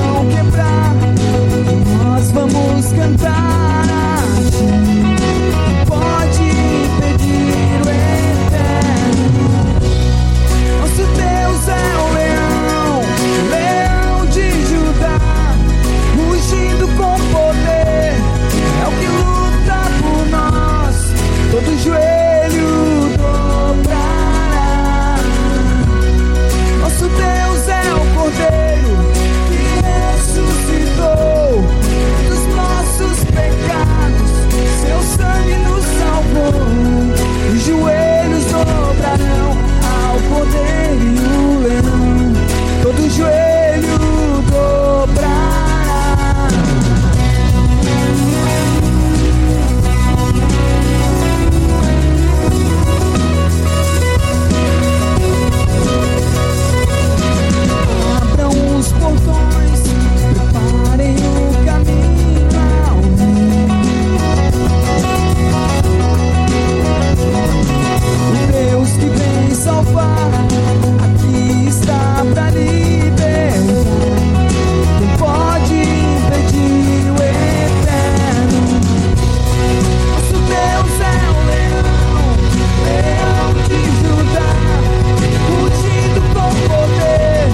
não quebrar, nós vamos cantar a ti. Pode impedir o eterno. Nosso Deus é o leão, leão de Judá, rugindo com poder, é o que luta por nós, todo joelho dobrará. Nosso Deus é o Cordeiro que ressuscitou dos nossos pecados, seu sangue nos salvou. Os joelhos dobrarão ao Cordeiro e o leão, todo joelho dobrará. Abram os portões, preparem o caminho ao o Deus que vem salvar, aqui está pra libertar. Quem pode impedir o eterno? Nosso Deus é o leão, leão de Judá, rugindo com poder,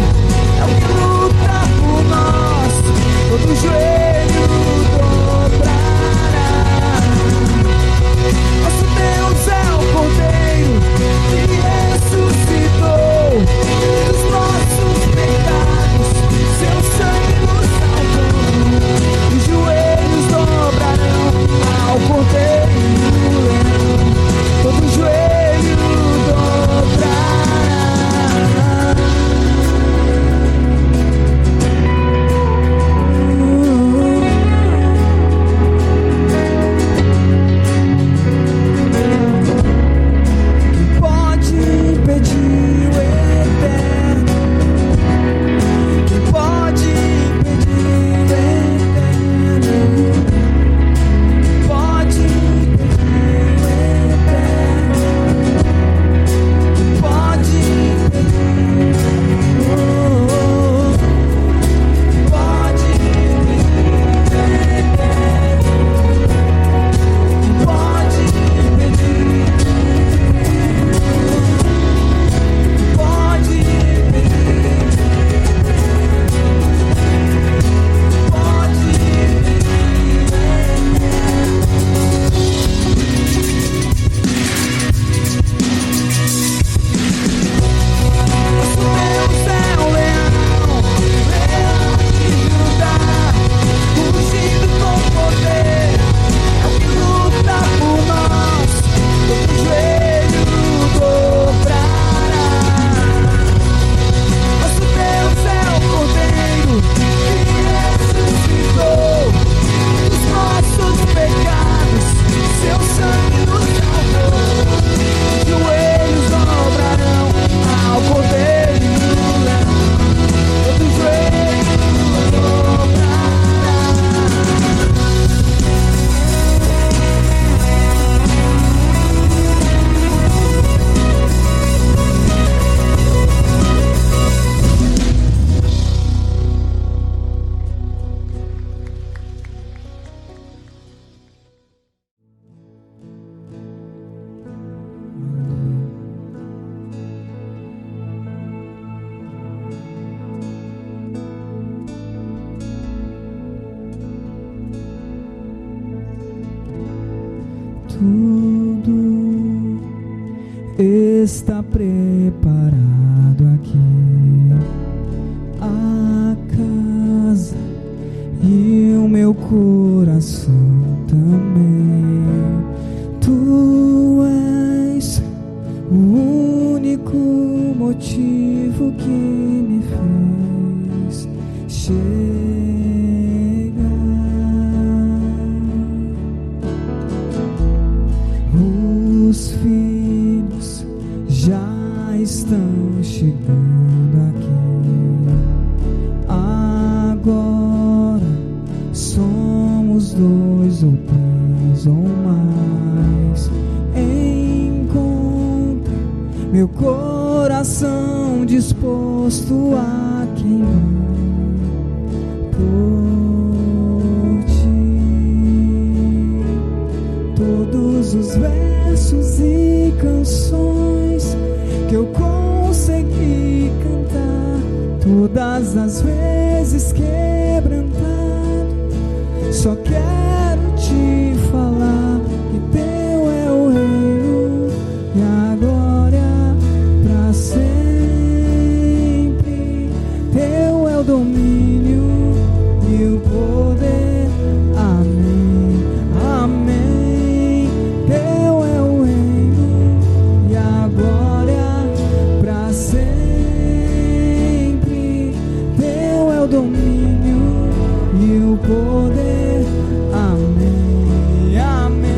é o que luta por nós, todo joelho dobrará. Nosso Deus é o Cordeiro que ressuscitou dos nossos pecados, seu sangue nos salvou. Os joelhos dobrarão ao Cordeiro e o leão, todo joelho dobrará. Quem pode impedir o eterno? Quem pode impedir o eterno? Quem pode impedir o eterno? Quem pode impedir? Quem pode impedir o eterno? Quem pode impedir? Pode impedir, pode Deus é o leão, leão de Judá, rugindo com poder, é o que luta por nós, todo joelho dobrará. Nosso Deus é o Cordeiro que ressuscitou dos nossos pecados, seu sangue nos salvou. Os joelhos dobrarão ao Cordeiro e o leão, todo joelho dobrará. Tudo está preparado aqui, a casa e o meu coração também. Tu és o único motivo que me fez chegar. Os filhos já estão chegando aqui. Agora somos dois ou três ou mais. Encontre meu coração disposto a queimar todas as vezes quebrantado, só quero te falar que teu é o reino e a glória pra sempre. Teu é o domínio e o poder. Amém, amém. Teu é o reino e a glória pra sempre. Teu é o domínio e o poder. Amém, amém.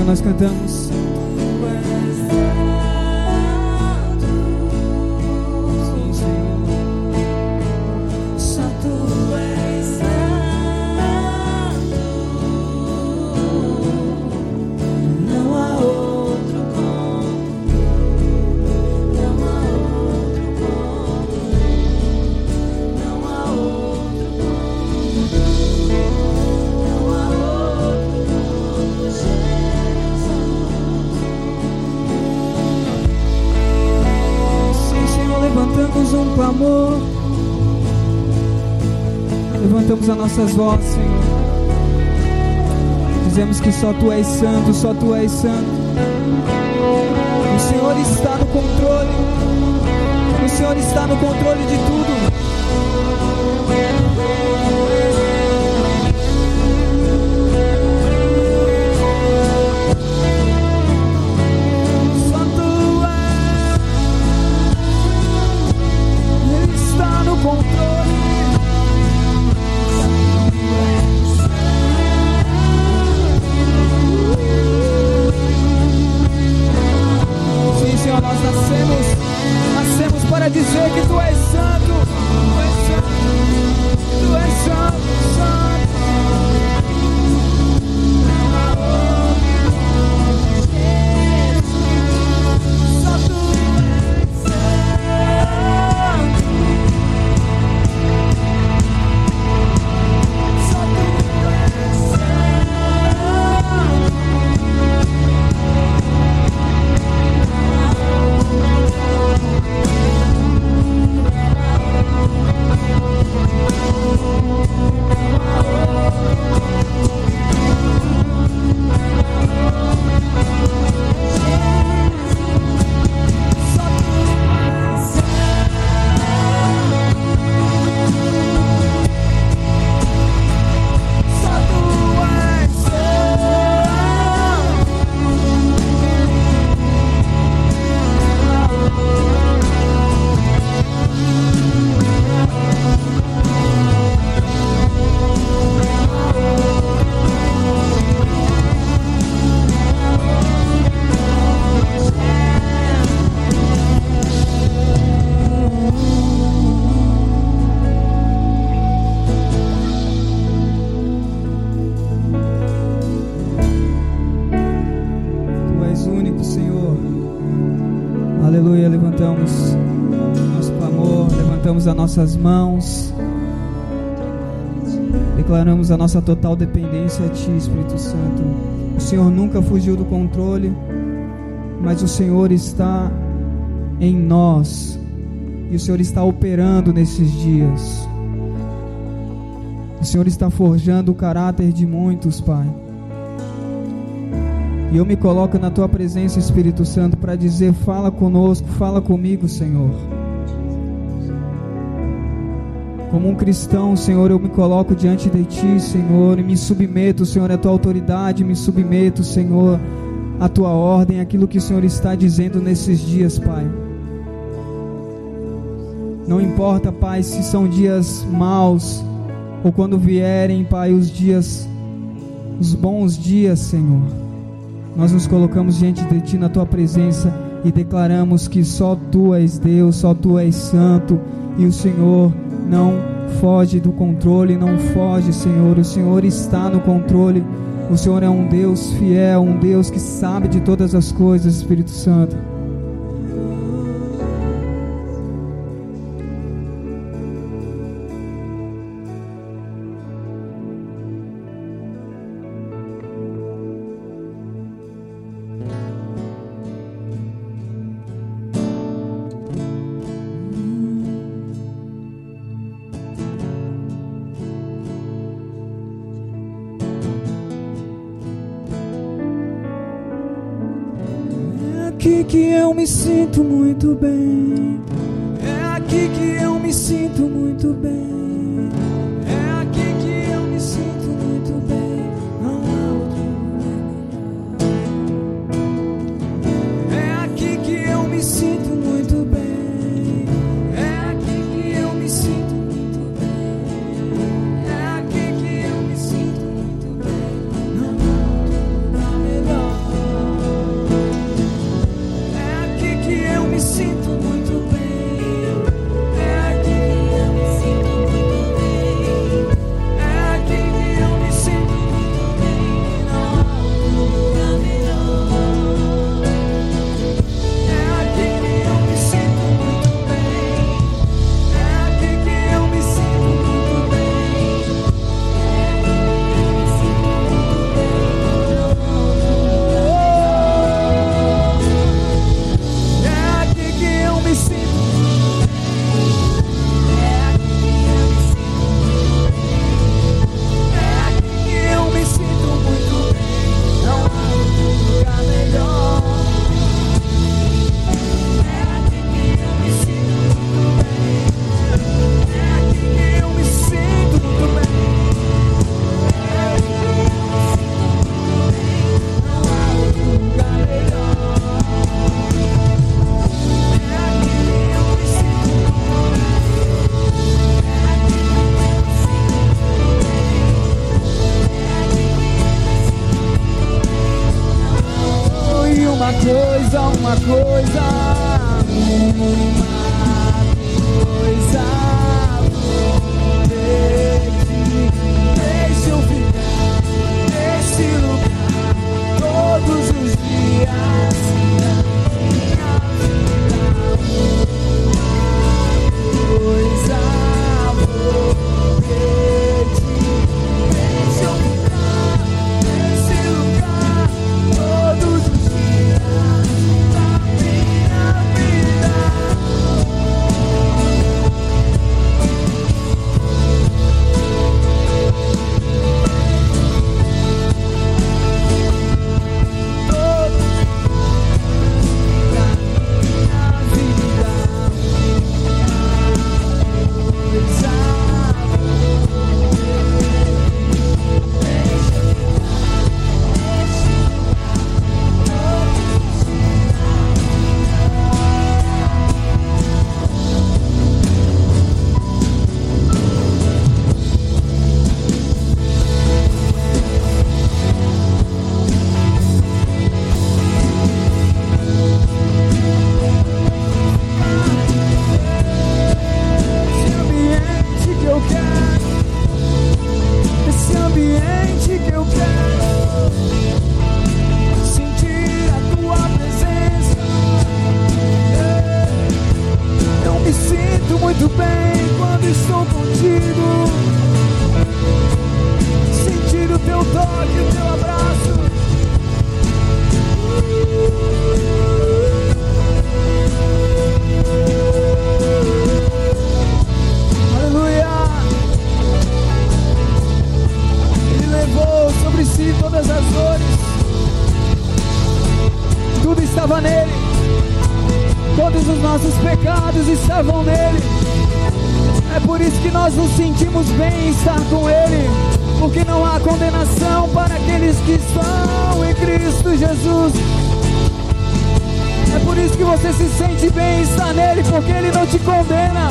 Nós cantamos. Sim, Senhor. Só tu és santo, não há outro como tu, não há outro como tu, não há outro como tu, não há outro como Jesus. Sim, Senhor, levantamos um clamor, levantamos as nossas vozes, Senhor. Dizemos que só Tu és santo, só Tu és santo. O Senhor está no controle, o Senhor está no controle de tudo. Sim, Senhor, nós nascemos Tu és santo, Tu és santo, Tu és santo, santo. Só Tu és santo. Só Tu és único, Senhor. Aleluia, levantamos nosso clamor, levantamos as nossas mãos, declaramos a nossa total dependência a Ti, Espírito Santo. O Senhor nunca fugiu do controle, mas o Senhor está em nós, e o Senhor está operando nesses dias. O Senhor está forjando o caráter de muitos, Pai. E eu me coloco na Tua presença, Espírito Santo, para dizer: fala conosco, fala comigo, Senhor. Como um cristão, Senhor, eu me coloco diante de Ti, Senhor, e me submeto, Senhor, à Tua autoridade, me submeto, Senhor, à Tua ordem, aquilo que o Senhor está dizendo nesses dias, Pai. Não importa, Pai, se são dias maus, ou quando vierem, Pai, os bons dias, Senhor. Nós nos colocamos diante de Ti na Tua presença e declaramos que só Tu és Deus, só Tu és santo, e o Senhor não foge do controle, não foge, Senhor. O Senhor está no controle. O Senhor é um Deus fiel, um Deus que sabe de todas as coisas, Espírito Santo. Aqui que eu me sinto muito bem, é aqui que eu me sinto muito bem, é aqui que eu me sinto muito bem, não há outro lugar. É aqui que eu me sinto muito bem, é aqui que eu me sinto muito bem, é aqui que eu me sinto muito bem, não há outro lugar melhor. Eu me sinto muito bem, é aqui que eu me sinto muito sinto muito bem quando estou contigo. Sentir o teu toque, o teu abraço. Aleluia. Ele levou sobre si todas as dores. Tudo estava nele. Todos os nossos pecados estavam nele. É por isso que nós nos sentimos bem em estar com ele, porque não há condenação para aqueles que estão em Cristo Jesus. É por isso que você se sente bem em estar nele, porque ele não te condena.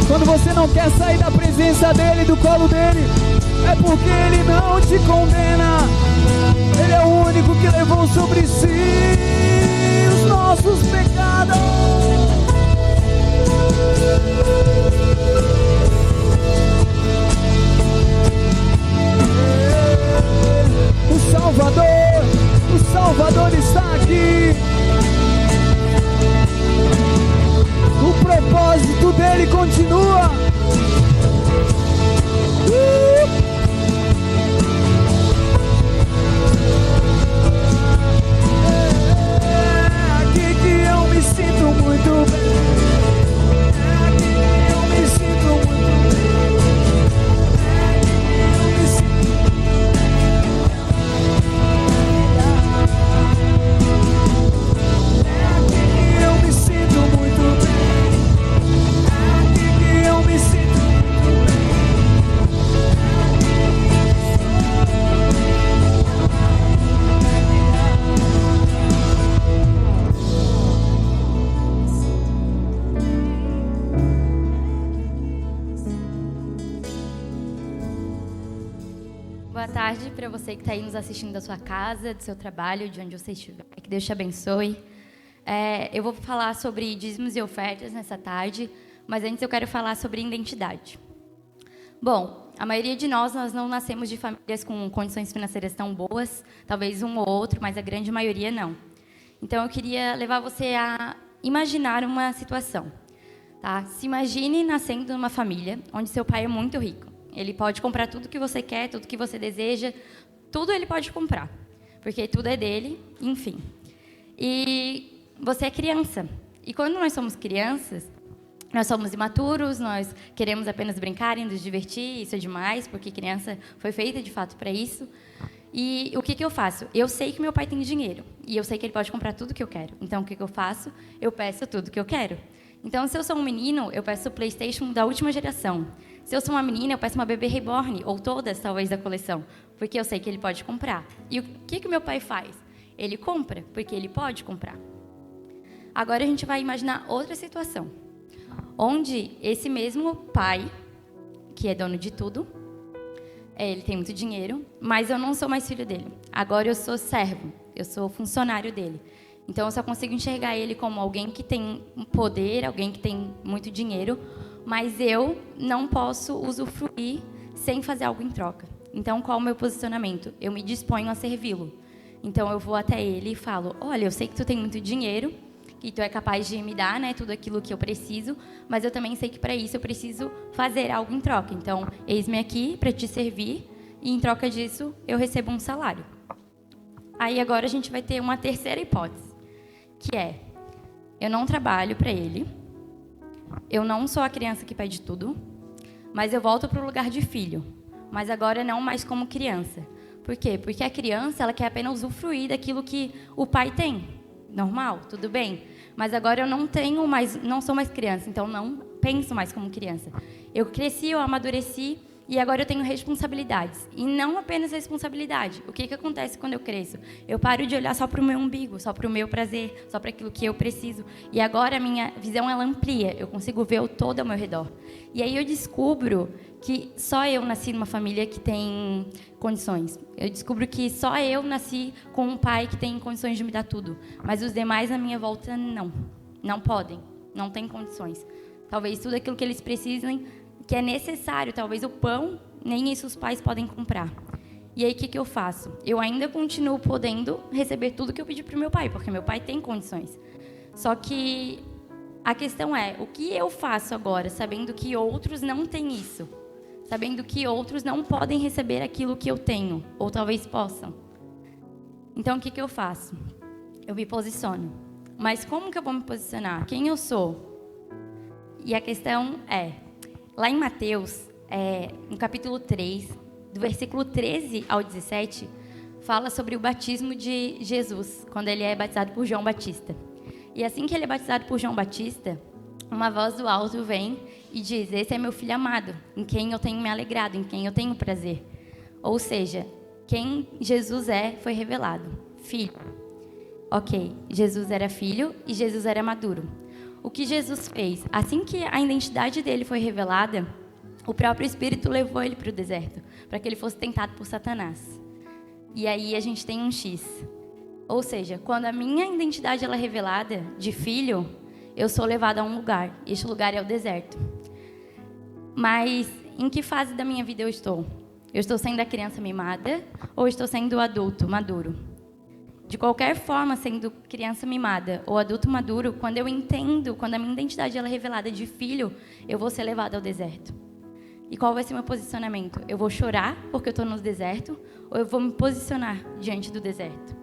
Quando você não quer sair da presença dele, do colo dele, é porque ele não te condena. Ele é o único que levou sobre si os nossos pecados. O Salvador está aqui. O propósito dele continua. É aqui que eu me sinto muito bem. É aqui que eu me sinto muito bem. É aqui que eu me sinto muito bem. É aqui que eu me sinto muito bem. Boa tarde para você que está aí nos assistindo da sua casa, do seu trabalho, de onde você estiver. Que Deus te abençoe. Eu vou falar sobre dízimos e ofertas nessa tarde, mas antes eu quero falar sobre identidade. Bom, a maioria de nós não nascemos de famílias com condições financeiras tão boas, talvez um ou outro, mas a grande maioria não. Então eu queria levar você a imaginar uma situação. Tá? Se imagine nascendo numa família onde seu pai é muito rico. Ele pode comprar tudo que você quer, tudo que você deseja, tudo ele pode comprar, porque tudo é dele, enfim. E você é criança. E quando nós somos crianças, nós somos imaturos, nós queremos apenas brincar e nos divertir, isso é demais, porque criança foi feita de fato para isso. E o que eu faço? Eu sei que meu pai tem dinheiro, e eu sei que ele pode comprar tudo que eu quero. Então, o que eu faço? Eu peço tudo que eu quero. Então, se eu sou um menino, eu peço o PlayStation da última geração. Se eu sou uma menina, eu peço uma bebê reborn, ou todas, talvez, da coleção, porque eu sei que ele pode comprar. E o que o meu pai faz? Ele compra, porque ele pode comprar. Agora a gente vai imaginar outra situação, onde esse mesmo pai, que é dono de tudo, ele tem muito dinheiro, mas eu não sou mais filho dele. Agora eu sou servo, eu sou funcionário dele. Então eu só consigo enxergar ele como alguém que tem poder, alguém que tem muito dinheiro, mas eu não posso usufruir sem fazer algo em troca. Então, qual é o meu posicionamento? Eu me disponho a servi-lo. Então, eu vou até ele e falo, olha, eu sei que tu tem muito dinheiro, que tu é capaz de me dar, né, tudo aquilo que eu preciso, mas eu também sei que para isso eu preciso fazer algo em troca. Então, eis-me aqui para te servir e, em troca disso, eu recebo um salário. Aí, agora, a gente vai ter uma terceira hipótese, que é, eu não trabalho para ele, eu não sou a criança que pede tudo, mas eu volto para o lugar de filho, mas agora não mais como criança. Por quê? Porque a criança ela quer apenas usufruir daquilo que o pai tem. Normal, tudo bem. Mas agora eu não sou mais criança, então não penso mais como criança. Eu cresci, eu amadureci e agora eu tenho responsabilidades. E não apenas responsabilidade. O que acontece quando eu cresço? Eu paro de olhar só para o meu umbigo, só para o meu prazer, só para aquilo que eu preciso. E agora a minha visão ela amplia, eu consigo ver o todo ao meu redor. E aí eu descubro que só eu nasci numa família que tem condições. Eu descubro que só eu nasci com um pai que tem condições de me dar tudo. Mas os demais à minha volta não podem, não têm condições. Talvez tudo aquilo que eles precisem, que é necessário, talvez o pão, nem isso os pais podem comprar. E aí, o que eu faço? Eu ainda continuo podendo receber tudo que eu pedi para o meu pai, porque meu pai tem condições. Só que a questão é, o que eu faço agora, sabendo que outros não têm isso? Sabendo que outros não podem receber aquilo que eu tenho, ou talvez possam. Então, o que eu faço? Eu me posiciono. Mas como que eu vou me posicionar? Quem eu sou? E a questão é, lá em Mateus, no capítulo 3, do versículo 13 ao 17, fala sobre o batismo de Jesus, quando ele é batizado por João Batista. E assim que ele é batizado por João Batista, uma voz do alto vem e diz: esse é meu filho amado, em quem eu tenho me alegrado, em quem eu tenho prazer. Ou seja, quem Jesus foi revelado. Filho. Ok, Jesus era filho e Jesus era maduro. O que Jesus fez? Assim que a identidade dele foi revelada, o próprio Espírito levou ele para o deserto, para que ele fosse tentado por Satanás. E aí a gente tem um X. Ou seja, quando a minha identidade ela é revelada de filho, eu sou levado a um lugar. Este lugar é o deserto. Mas em que fase da minha vida eu estou? Eu estou sendo a criança mimada ou estou sendo o adulto maduro? De qualquer forma, sendo criança mimada ou adulto maduro, quando eu entendo, quando a minha identidade ela é revelada de filho, eu vou ser levado ao deserto. E qual vai ser o meu posicionamento? Eu vou chorar porque eu estou no deserto ou eu vou me posicionar diante do deserto?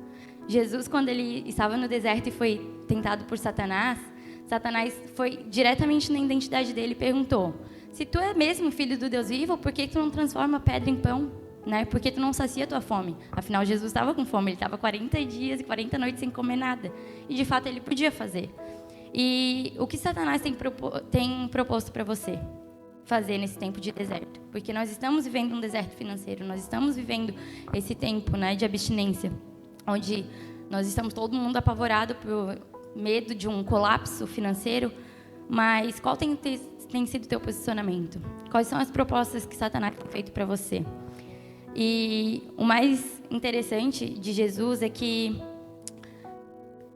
Jesus, quando ele estava no deserto e foi tentado por Satanás, Satanás foi diretamente na identidade dele e perguntou: se tu é mesmo filho do Deus vivo, por que tu não transforma pedra em pão? Né? Por que tu não sacia a tua fome? Afinal, Jesus estava com fome, ele estava 40 dias e 40 noites sem comer nada. E, de fato, ele podia fazer. E o que Satanás tem proposto para você fazer nesse tempo de deserto? Porque nós estamos vivendo um deserto financeiro, nós estamos vivendo esse tempo, né, de abstinência, onde nós estamos todo mundo apavorado por medo de um colapso financeiro, mas qual tem sido o teu posicionamento? Quais são as propostas que Satanás tem feito para você? E o mais interessante de Jesus é que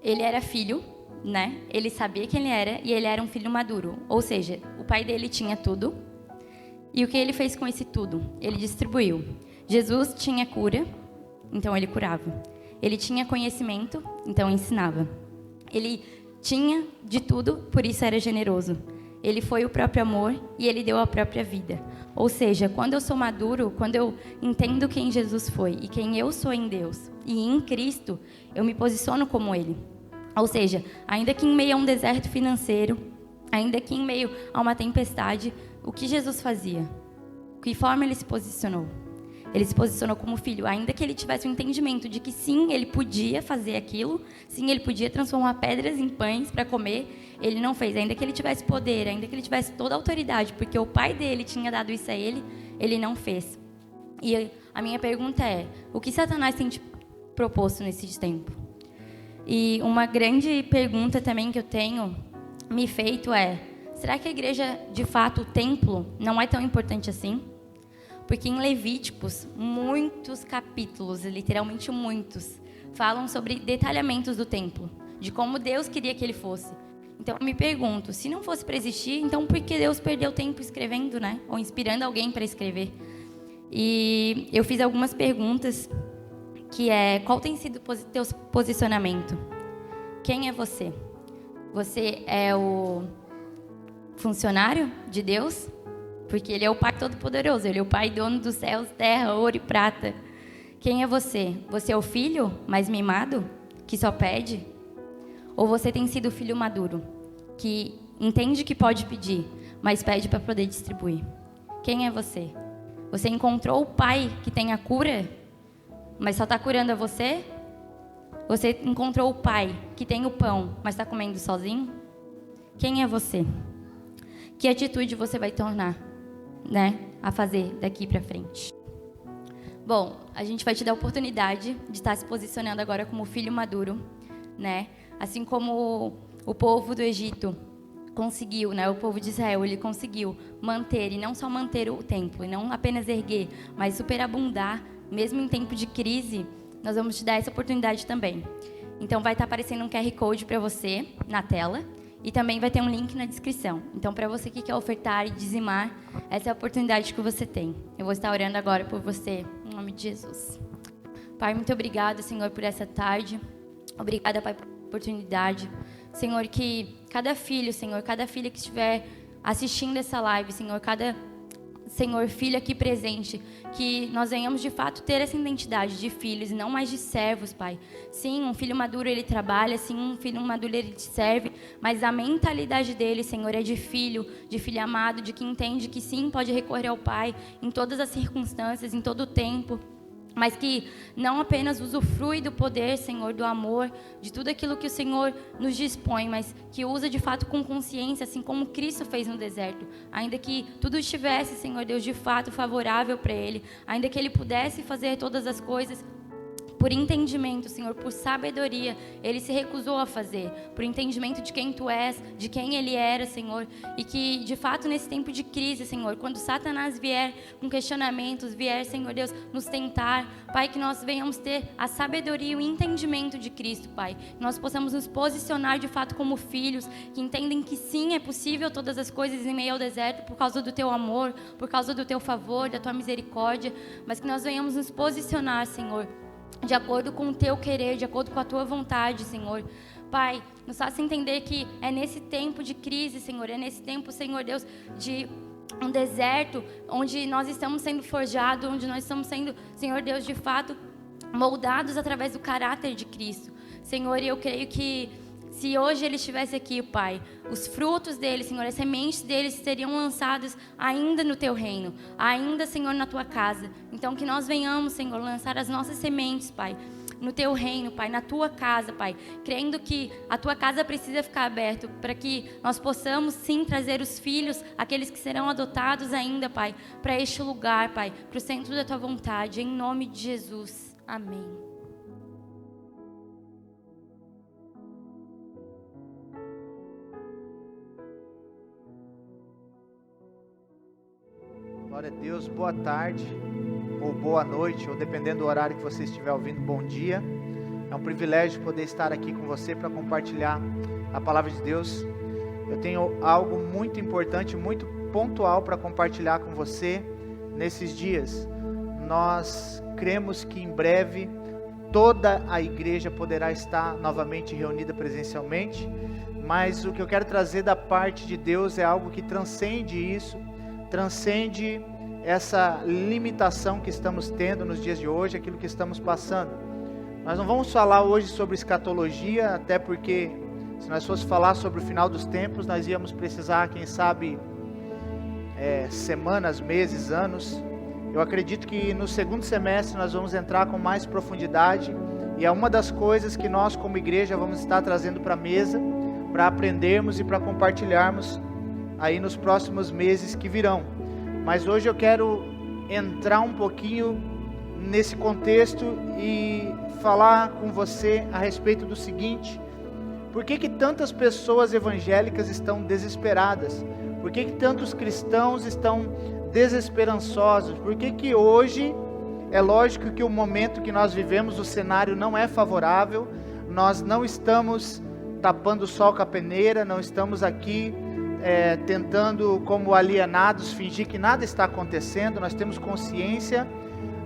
ele era filho, né? Ele sabia quem ele era e ele era um filho maduro. Ou seja, o pai dele tinha tudo. E o que ele fez com esse tudo? Ele distribuiu. Jesus tinha cura, então ele curava. Ele tinha conhecimento, então ensinava. Ele tinha de tudo, por isso era generoso. Ele foi o próprio amor e ele deu a própria vida. Ou seja, quando eu sou maduro, quando eu entendo quem Jesus foi e quem eu sou em Deus e em Cristo, eu me posiciono como Ele. Ou seja, ainda que em meio a um deserto financeiro, ainda que em meio a uma tempestade, o que Jesus fazia? De que forma Ele se posicionou? Ele se posicionou como filho, ainda que ele tivesse o entendimento de que sim, ele podia fazer aquilo, sim, ele podia transformar pedras em pães para comer, ele não fez. Ainda que ele tivesse poder, ainda que ele tivesse toda a autoridade, porque o pai dele tinha dado isso a ele, ele não fez. E a minha pergunta é, o que Satanás tem te proposto nesse tempo? E uma grande pergunta também que eu tenho me feito é, será que a igreja, de fato, o templo, não é tão importante assim? Porque em Levíticos, muitos capítulos, literalmente muitos, falam sobre detalhamentos do templo, de como Deus queria que ele fosse. Então eu me pergunto, se não fosse para existir, então por que Deus perdeu tempo escrevendo, né? Ou inspirando alguém para escrever? E eu fiz algumas perguntas, que é, qual tem sido o teu posicionamento? Quem é você? Você é o funcionário de Deus? Porque Ele é o Pai Todo-Poderoso, Ele é o Pai dono dos céus, terra, ouro e prata. Quem é você? Você é o filho mais mimado, que só pede? Ou você tem sido o filho maduro, que entende que pode pedir, mas pede para poder distribuir? Quem é você? Você encontrou o Pai que tem a cura, mas só está curando a você? Você encontrou o Pai que tem o pão, mas está comendo sozinho? Quem é você? Que atitude você vai tornar, né, a fazer daqui para frente? Bom, a gente vai te dar a oportunidade de estar se posicionando agora como filho maduro, né? Assim como o povo do Egito conseguiu, né? O povo de Israel, ele conseguiu manter, e não só manter o templo, e não apenas erguer, mas superabundar, mesmo em tempo de crise. Nós vamos te dar essa oportunidade também. Então vai estar aparecendo um QR Code para você na tela. E também vai ter um link na descrição. Então, para você que quer ofertar e dizimar, essa é a oportunidade que você tem. Eu vou estar orando agora por você Em nome de Jesus. Pai, muito obrigada, Senhor, por essa tarde. Obrigada, Pai, por oportunidade. Senhor, que cada filho, Senhor, cada filha que estiver assistindo essa live, Senhor, cada, Senhor, filho aqui presente, que nós venhamos de fato ter essa identidade de filhos e não mais de servos, Pai. Sim, um filho maduro ele trabalha, sim, um filho maduro ele te serve, mas a mentalidade dele, Senhor, é de filho amado, de que entende que sim, pode recorrer ao Pai em todas as circunstâncias, em todo o tempo. Mas que não apenas usufrui do poder, Senhor, do amor, de tudo aquilo que o Senhor nos dispõe, mas que usa de fato com consciência, assim como Cristo fez no deserto. Ainda que tudo estivesse, Senhor Deus, de fato favorável para Ele, ainda que Ele pudesse fazer todas as coisas, por entendimento, Senhor, por sabedoria, Ele se recusou a fazer, por entendimento de quem Tu és, de quem Ele era, Senhor, e que, de fato, nesse tempo de crise, Senhor, quando Satanás vier com questionamentos, vier, Senhor Deus, nos tentar, Pai, que nós venhamos ter a sabedoria e o entendimento de Cristo, Pai, que nós possamos nos posicionar, de fato, como filhos, que entendem que sim, é possível todas as coisas em meio ao deserto, por causa do Teu amor, por causa do Teu favor, da Tua misericórdia, mas que nós venhamos nos posicionar, Senhor, de acordo com o Teu querer, de acordo com a Tua vontade, Senhor. Pai, nos faça entender que é nesse tempo de crise, Senhor, é nesse tempo, Senhor Deus, de um deserto, onde nós estamos sendo forjados, onde nós estamos sendo, Senhor Deus, de fato, moldados através do caráter de Cristo. Senhor, eu creio que se hoje Ele estivesse aqui, Pai, os frutos dele, Senhor, as sementes deles seriam lançadas ainda no Teu reino, ainda, Senhor, na Tua casa. Então, que nós venhamos, Senhor, lançar as nossas sementes, Pai, no Teu reino, Pai, na Tua casa, Pai, crendo que a Tua casa precisa ficar aberta para que nós possamos, sim, trazer os filhos, aqueles que serão adotados ainda, Pai, para este lugar, Pai, para o centro da Tua vontade, em nome de Jesus. Amém. Glória a Deus, boa tarde, ou boa noite, ou dependendo do horário que você estiver ouvindo, bom dia. É um privilégio poder estar aqui com você para compartilhar a palavra de Deus. Eu tenho algo muito importante, muito pontual para compartilhar com você nesses dias. Nós cremos que em breve toda a igreja poderá estar novamente reunida presencialmente, mas o que eu quero trazer da parte de Deus é algo que transcende isso, transcende essa limitação que estamos tendo nos dias de hoje, aquilo que estamos passando. Nós não vamos falar hoje sobre escatologia, até porque se nós fosse falar sobre o final dos tempos, nós íamos precisar, quem sabe, semanas, meses, anos. Eu acredito que no segundo semestre nós vamos entrar com mais profundidade, e é uma das coisas que nós como igreja vamos estar trazendo para a mesa, para aprendermos e para compartilharmos aí nos próximos meses que virão. Mas hoje eu quero entrar um pouquinho nesse contexto e falar com você a respeito do seguinte: por que tantas pessoas evangélicas estão desesperadas? Por que tantos cristãos estão desesperançosos? Por que hoje, é lógico que o momento que nós vivemos, o cenário não é favorável, nós não estamos tapando o sol com a peneira, não estamos aqui tentando, como alienados, fingir que nada está acontecendo. Nós temos consciência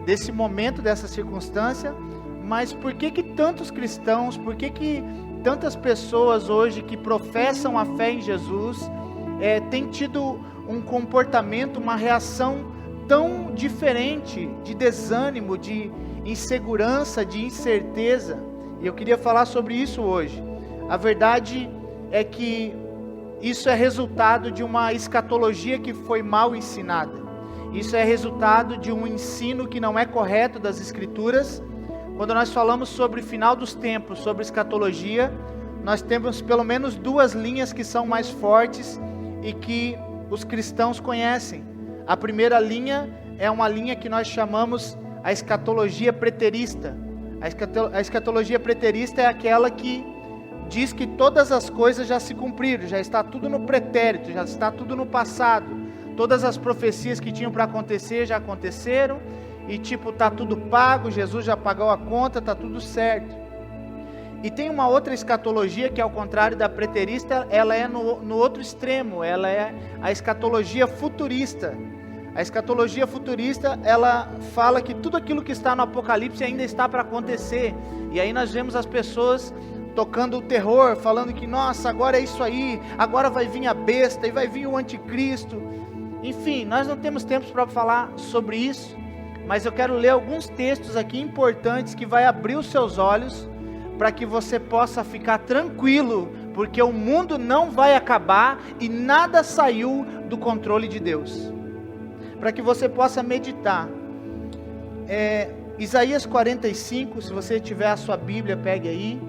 desse momento, dessa circunstância, mas por que tantos cristãos, por que tantas pessoas hoje que professam a fé em Jesus têm tido um comportamento, uma reação tão diferente, de desânimo, de insegurança, de incerteza? E eu queria falar sobre isso hoje. A verdade é que isso é resultado de uma escatologia que foi mal ensinada. Isso é resultado de um ensino que não é correto das Escrituras. Quando nós falamos sobre final dos tempos, sobre escatologia, nós temos pelo menos duas linhas que são mais fortes e que os cristãos conhecem. A primeira linha é uma linha que nós chamamos a escatologia preterista. A escatologia preterista é aquela que diz que todas as coisas já se cumpriram, já está tudo no pretérito, já está tudo no passado. Todas as profecias que tinham para acontecer já aconteceram, e está tudo pago, Jesus já pagou a conta, está tudo certo. E tem uma outra escatologia que, ao contrário da preterista, ela é no outro extremo, ela é a escatologia futurista. A escatologia futurista, ela fala que tudo aquilo que está no Apocalipse ainda está para acontecer. E aí nós vemos as pessoas tocando o terror, falando que, nossa, agora é isso aí, agora vai vir a besta e vai vir o anticristo. Enfim, nós não temos tempo para falar sobre isso, mas eu quero ler alguns textos aqui importantes que vai abrir os seus olhos para que você possa ficar tranquilo, porque o mundo não vai acabar e nada saiu do controle de Deus. Para que você possa meditar. Isaías 45, se você tiver a sua Bíblia, pegue aí.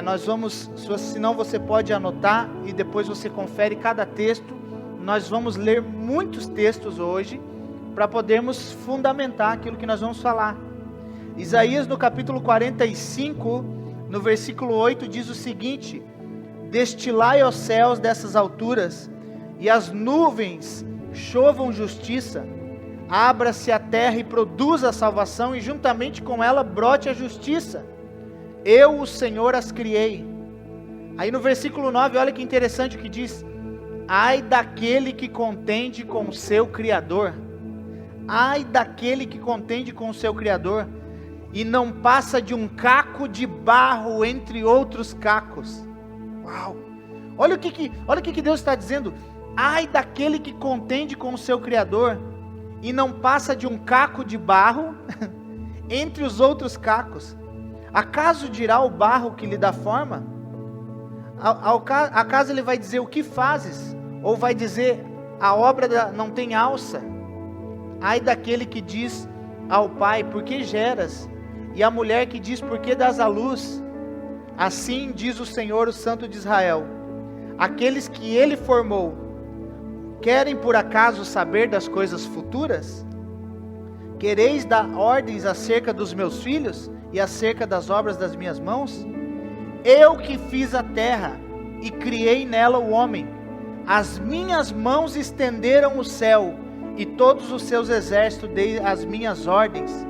Nós vamos, se não você pode anotar e depois você confere cada texto. Nós vamos ler muitos textos hoje para podermos fundamentar aquilo que nós vamos falar. Isaías no capítulo 45, no versículo 8 diz o seguinte: destilai aos céus dessas alturas e as nuvens chovam justiça, abra-se a terra e produza a salvação, e juntamente com ela brote a justiça. Eu, o Senhor, as criei. Aí no versículo 9, olha que interessante o que diz: ai daquele que contende com o seu Criador. Ai daquele que contende com o seu Criador, e não passa de um caco de barro entre outros cacos. Uau! Olha o que Deus está dizendo. Ai daquele que contende com o seu Criador, e não passa de um caco de barro entre os outros cacos. Acaso dirá o barro que lhe dá forma? Acaso ele vai dizer: o que fazes? Ou vai dizer: a obra não tem alça? Ai daquele que diz ao pai: por que geras? E a mulher que diz: por que dás à luz? Assim diz o Senhor, o Santo de Israel: aqueles que ele formou, querem por acaso saber das coisas futuras? Quereis dar ordens acerca dos meus filhos e acerca das obras das minhas mãos? Eu que fiz a terra e criei nela o homem, as minhas mãos estenderam o céu, e todos os seus exércitos dei as minhas ordens,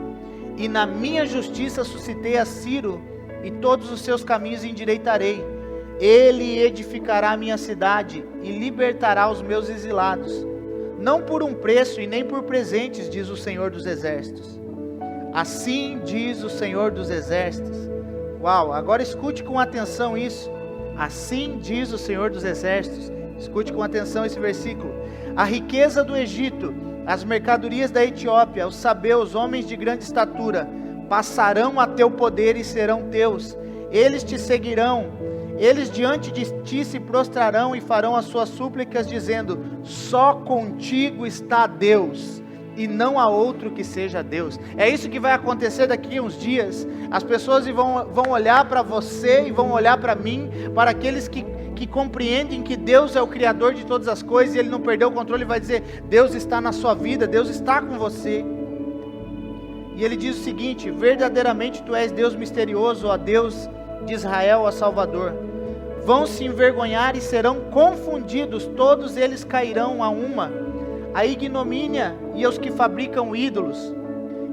e na minha justiça suscitei a Ciro, e todos os seus caminhos endireitarei. Ele edificará a minha cidade e libertará os meus exilados, não por um preço e nem por presentes, diz o Senhor dos Exércitos. Assim diz o Senhor dos Exércitos. Uau, agora escute com atenção isso. Assim diz o Senhor dos Exércitos. Escute com atenção esse versículo. A riqueza do Egito, as mercadorias da Etiópia, os sabeus, homens de grande estatura, passarão a teu poder e serão teus. Eles te seguirão. Eles diante de ti se prostrarão e farão as suas súplicas, dizendo: só contigo está Deus, e não há outro que seja Deus. É isso que vai acontecer daqui a uns dias. As pessoas vão olhar para você e vão olhar para mim, para aqueles que compreendem que Deus é o Criador de todas as coisas, e Ele não perdeu o controle, e vai dizer: Deus está na sua vida, Deus está com você. E Ele diz o seguinte: verdadeiramente Tu és Deus misterioso, ó Deus de Israel, ó Salvador. Vão se envergonhar e serão confundidos, todos eles cairão a uma, a ignomínia e aos que fabricam ídolos.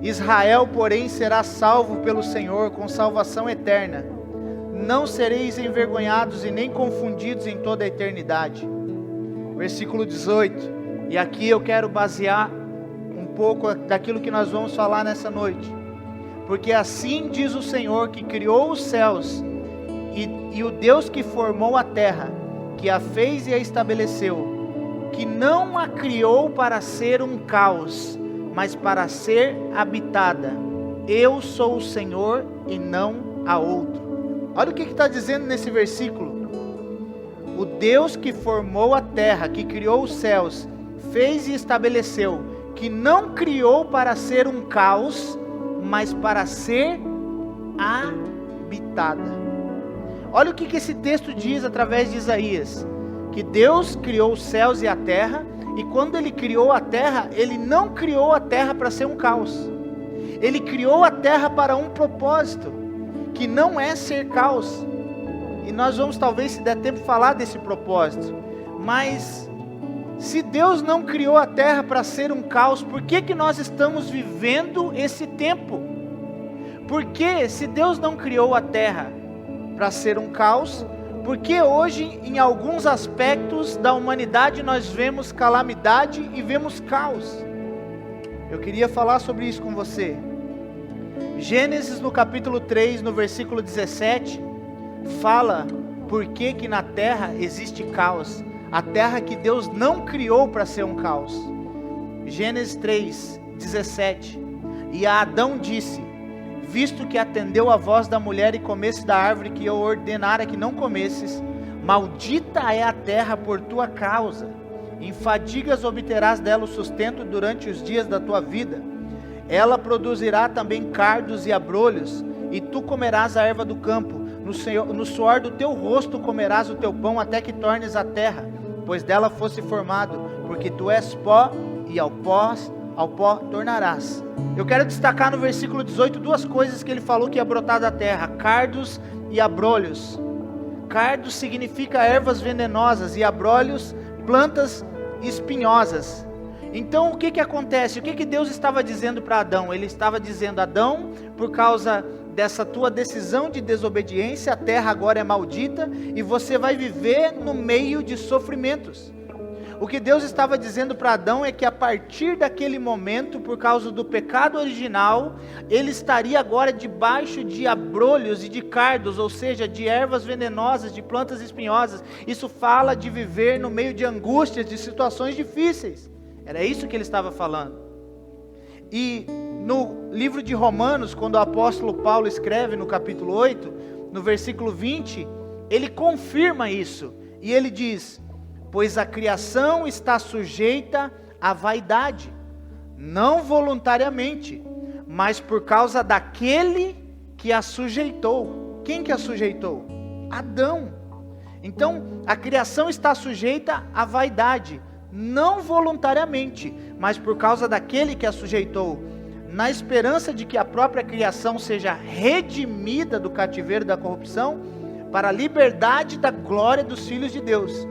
Israel, porém, será salvo pelo Senhor com salvação eterna. Não sereis envergonhados e nem confundidos em toda a eternidade. Versículo 18. E aqui eu quero basear um pouco daquilo que nós vamos falar nessa noite. Porque assim diz o Senhor, que criou os céus, e o Deus que formou a terra, que a fez e a estabeleceu, que não a criou para ser um caos, mas para ser habitada. Eu sou o Senhor e não há outro. Olha o que está dizendo nesse versículo. O Deus que formou a terra, que criou os céus, fez e estabeleceu, que não criou para ser um caos, mas para ser habitada. Olha o que esse texto diz através de Isaías, que Deus criou os céus e a terra, e quando Ele criou a terra, Ele não criou a terra para ser um caos, Ele criou a terra para um propósito, que não é ser caos, e nós vamos talvez, se der tempo, falar desse propósito. Mas se Deus não criou a terra para ser um caos, por que nós estamos vivendo esse tempo? Porque se Deus não criou a terra para ser um caos, porque hoje em alguns aspectos da humanidade nós vemos calamidade e vemos caos? Eu queria falar sobre isso com você. Gênesis no capítulo 3, no versículo 17, fala por que na terra existe caos. A terra que Deus não criou para ser um caos. Gênesis 3, 17. E a Adão disse: visto que atendeu a voz da mulher e comesse da árvore que eu ordenara que não comesses, maldita é a terra por tua causa. Em fadigas obterás dela o sustento durante os dias da tua vida. Ela produzirá também cardos e abrolhos, e tu comerás a erva do campo. No suor do teu rosto comerás o teu pão, até que tornes a terra, pois dela fosse formado, porque tu és pó, e ao pó tornarás. Eu quero destacar no versículo 18 duas coisas que ele falou que ia brotar da terra: cardos e abrolhos. Cardos significa ervas venenosas, e abrolhos, plantas espinhosas. Então o que acontece? O que Deus estava dizendo para Adão? Ele estava dizendo: Adão, por causa dessa tua decisão de desobediência, a terra agora é maldita e você vai viver no meio de sofrimentos. O que Deus estava dizendo para Adão é que a partir daquele momento, por causa do pecado original, ele estaria agora debaixo de abrolhos e de cardos, ou seja, de ervas venenosas, de plantas espinhosas. Isso fala de viver no meio de angústias, de situações difíceis. Era isso que ele estava falando. E no livro de Romanos, quando o apóstolo Paulo escreve no capítulo 8, no versículo 20, ele confirma isso. E ele diz: pois a criação está sujeita à vaidade, não voluntariamente, mas por causa daquele que a sujeitou. Quem que a sujeitou? Adão. Então, a criação está sujeita à vaidade, não voluntariamente, mas por causa daquele que a sujeitou, na esperança de que a própria criação seja redimida do cativeiro da corrupção, para a liberdade da glória dos filhos de Deus.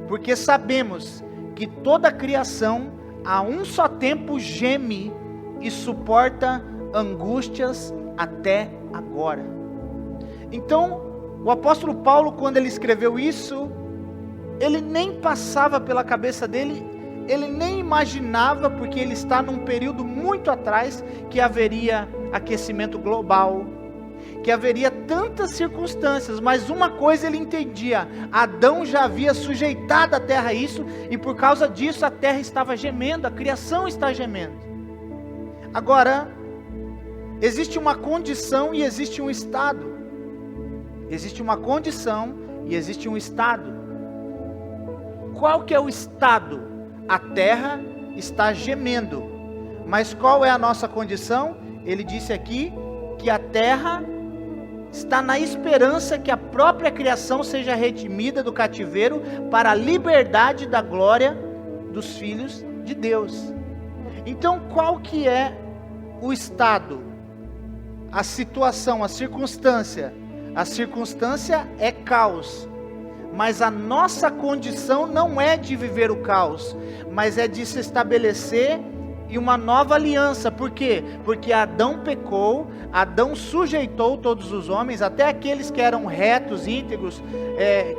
Porque sabemos que toda a criação a um só tempo geme e suporta angústias até agora. Então, o apóstolo Paulo, quando ele escreveu isso, ele nem passava pela cabeça dele, ele nem imaginava, porque ele está num período muito atrás, que haveria aquecimento global, que haveria tantas circunstâncias, mas uma coisa ele entendia: Adão já havia sujeitado a terra a isso, e por causa disso a terra estava gemendo, a criação está gemendo. Agora, existe uma condição e existe um estado. Existe uma condição e existe um estado. Qual que é o estado? A terra está gemendo, mas qual é a nossa condição? Ele disse aqui que a terra está na esperança que a própria criação seja redimida do cativeiro para a liberdade da glória dos filhos de Deus. Então, qual que é o estado? A situação, a circunstância? A circunstância é caos, mas a nossa condição não é de viver o caos, mas é de se estabelecer em uma nova aliança. Por quê? Porque Adão pecou, Adão sujeitou todos os homens, até aqueles que eram retos, íntegros,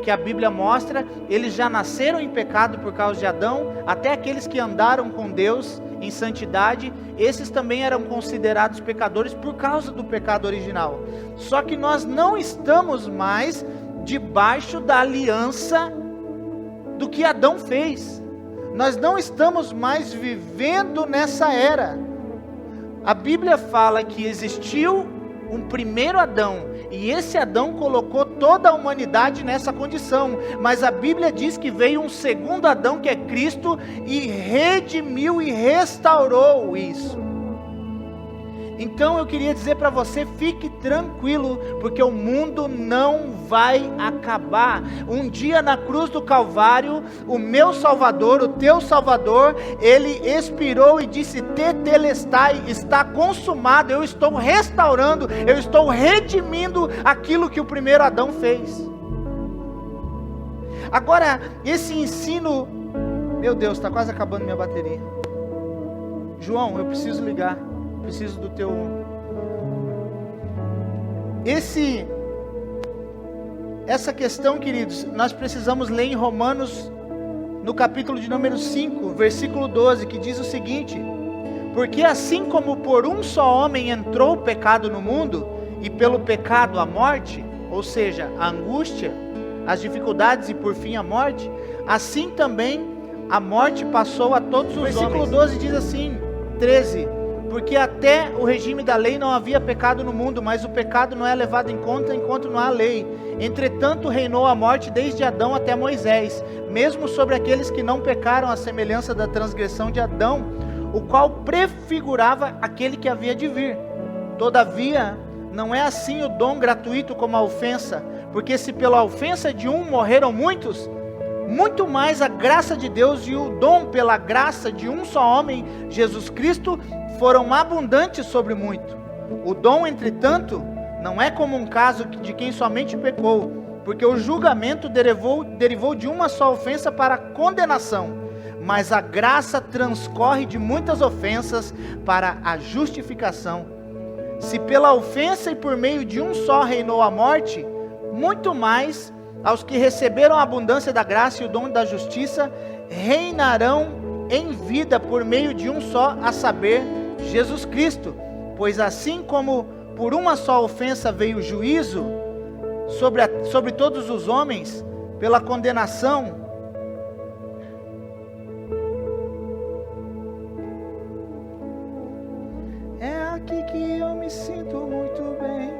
que a Bíblia mostra, eles já nasceram em pecado por causa de Adão. Até aqueles que andaram com Deus em santidade, esses também eram considerados pecadores por causa do pecado original. Só que nós não estamos mais debaixo da aliança do que Adão fez. Nós não estamos mais vivendo nessa era. A Bíblia fala que existiu um primeiro Adão, e esse Adão colocou toda a humanidade nessa condição, mas a Bíblia diz que veio um segundo Adão, que é Cristo, e redimiu e restaurou isso. Então eu queria dizer para você: fique tranquilo, porque o mundo não vai acabar. Um dia na cruz do Calvário, o meu Salvador, o teu Salvador, ele expirou e disse: tetelestai, está consumado. Eu estou restaurando, eu estou redimindo aquilo que o primeiro Adão fez. Agora, esse ensino, meu Deus, está quase acabando minha bateria. João, eu preciso ligar. Preciso do teu... Essa questão, queridos, nós precisamos ler em Romanos, no capítulo de número 5, versículo 12, que diz o seguinte: Porque assim como por um só homem entrou o pecado no mundo, e pelo pecado a morte, ou seja, a angústia, as dificuldades e por fim a morte, assim também a morte passou a todos os homens. Versículo 12 diz assim, 13, porque até o regime da lei não havia pecado no mundo, mas o pecado não é levado em conta enquanto não há lei. Entretanto reinou a morte desde Adão até Moisés, mesmo sobre aqueles que não pecaram à semelhança da transgressão de Adão, o qual prefigurava aquele que havia de vir. Todavia, não é assim o dom gratuito como a ofensa, porque se pela ofensa de um morreram muitos, muito mais a graça de Deus e o dom pela graça de um só homem, Jesus Cristo, foram abundantes sobre muito. O dom, entretanto, não é como um caso de quem somente pecou, porque o julgamento derivou de uma só ofensa para condenação, mas a graça transcorre de muitas ofensas para a justificação. Se pela ofensa e por meio de um só reinou a morte, muito mais aos que receberam a abundância da graça e o dom da justiça, reinarão em vida por meio de um só, a saber, Jesus Cristo. Pois assim como por uma só ofensa veio o juízo sobre todos os homens, pela condenação, é aqui que eu me sinto muito bem.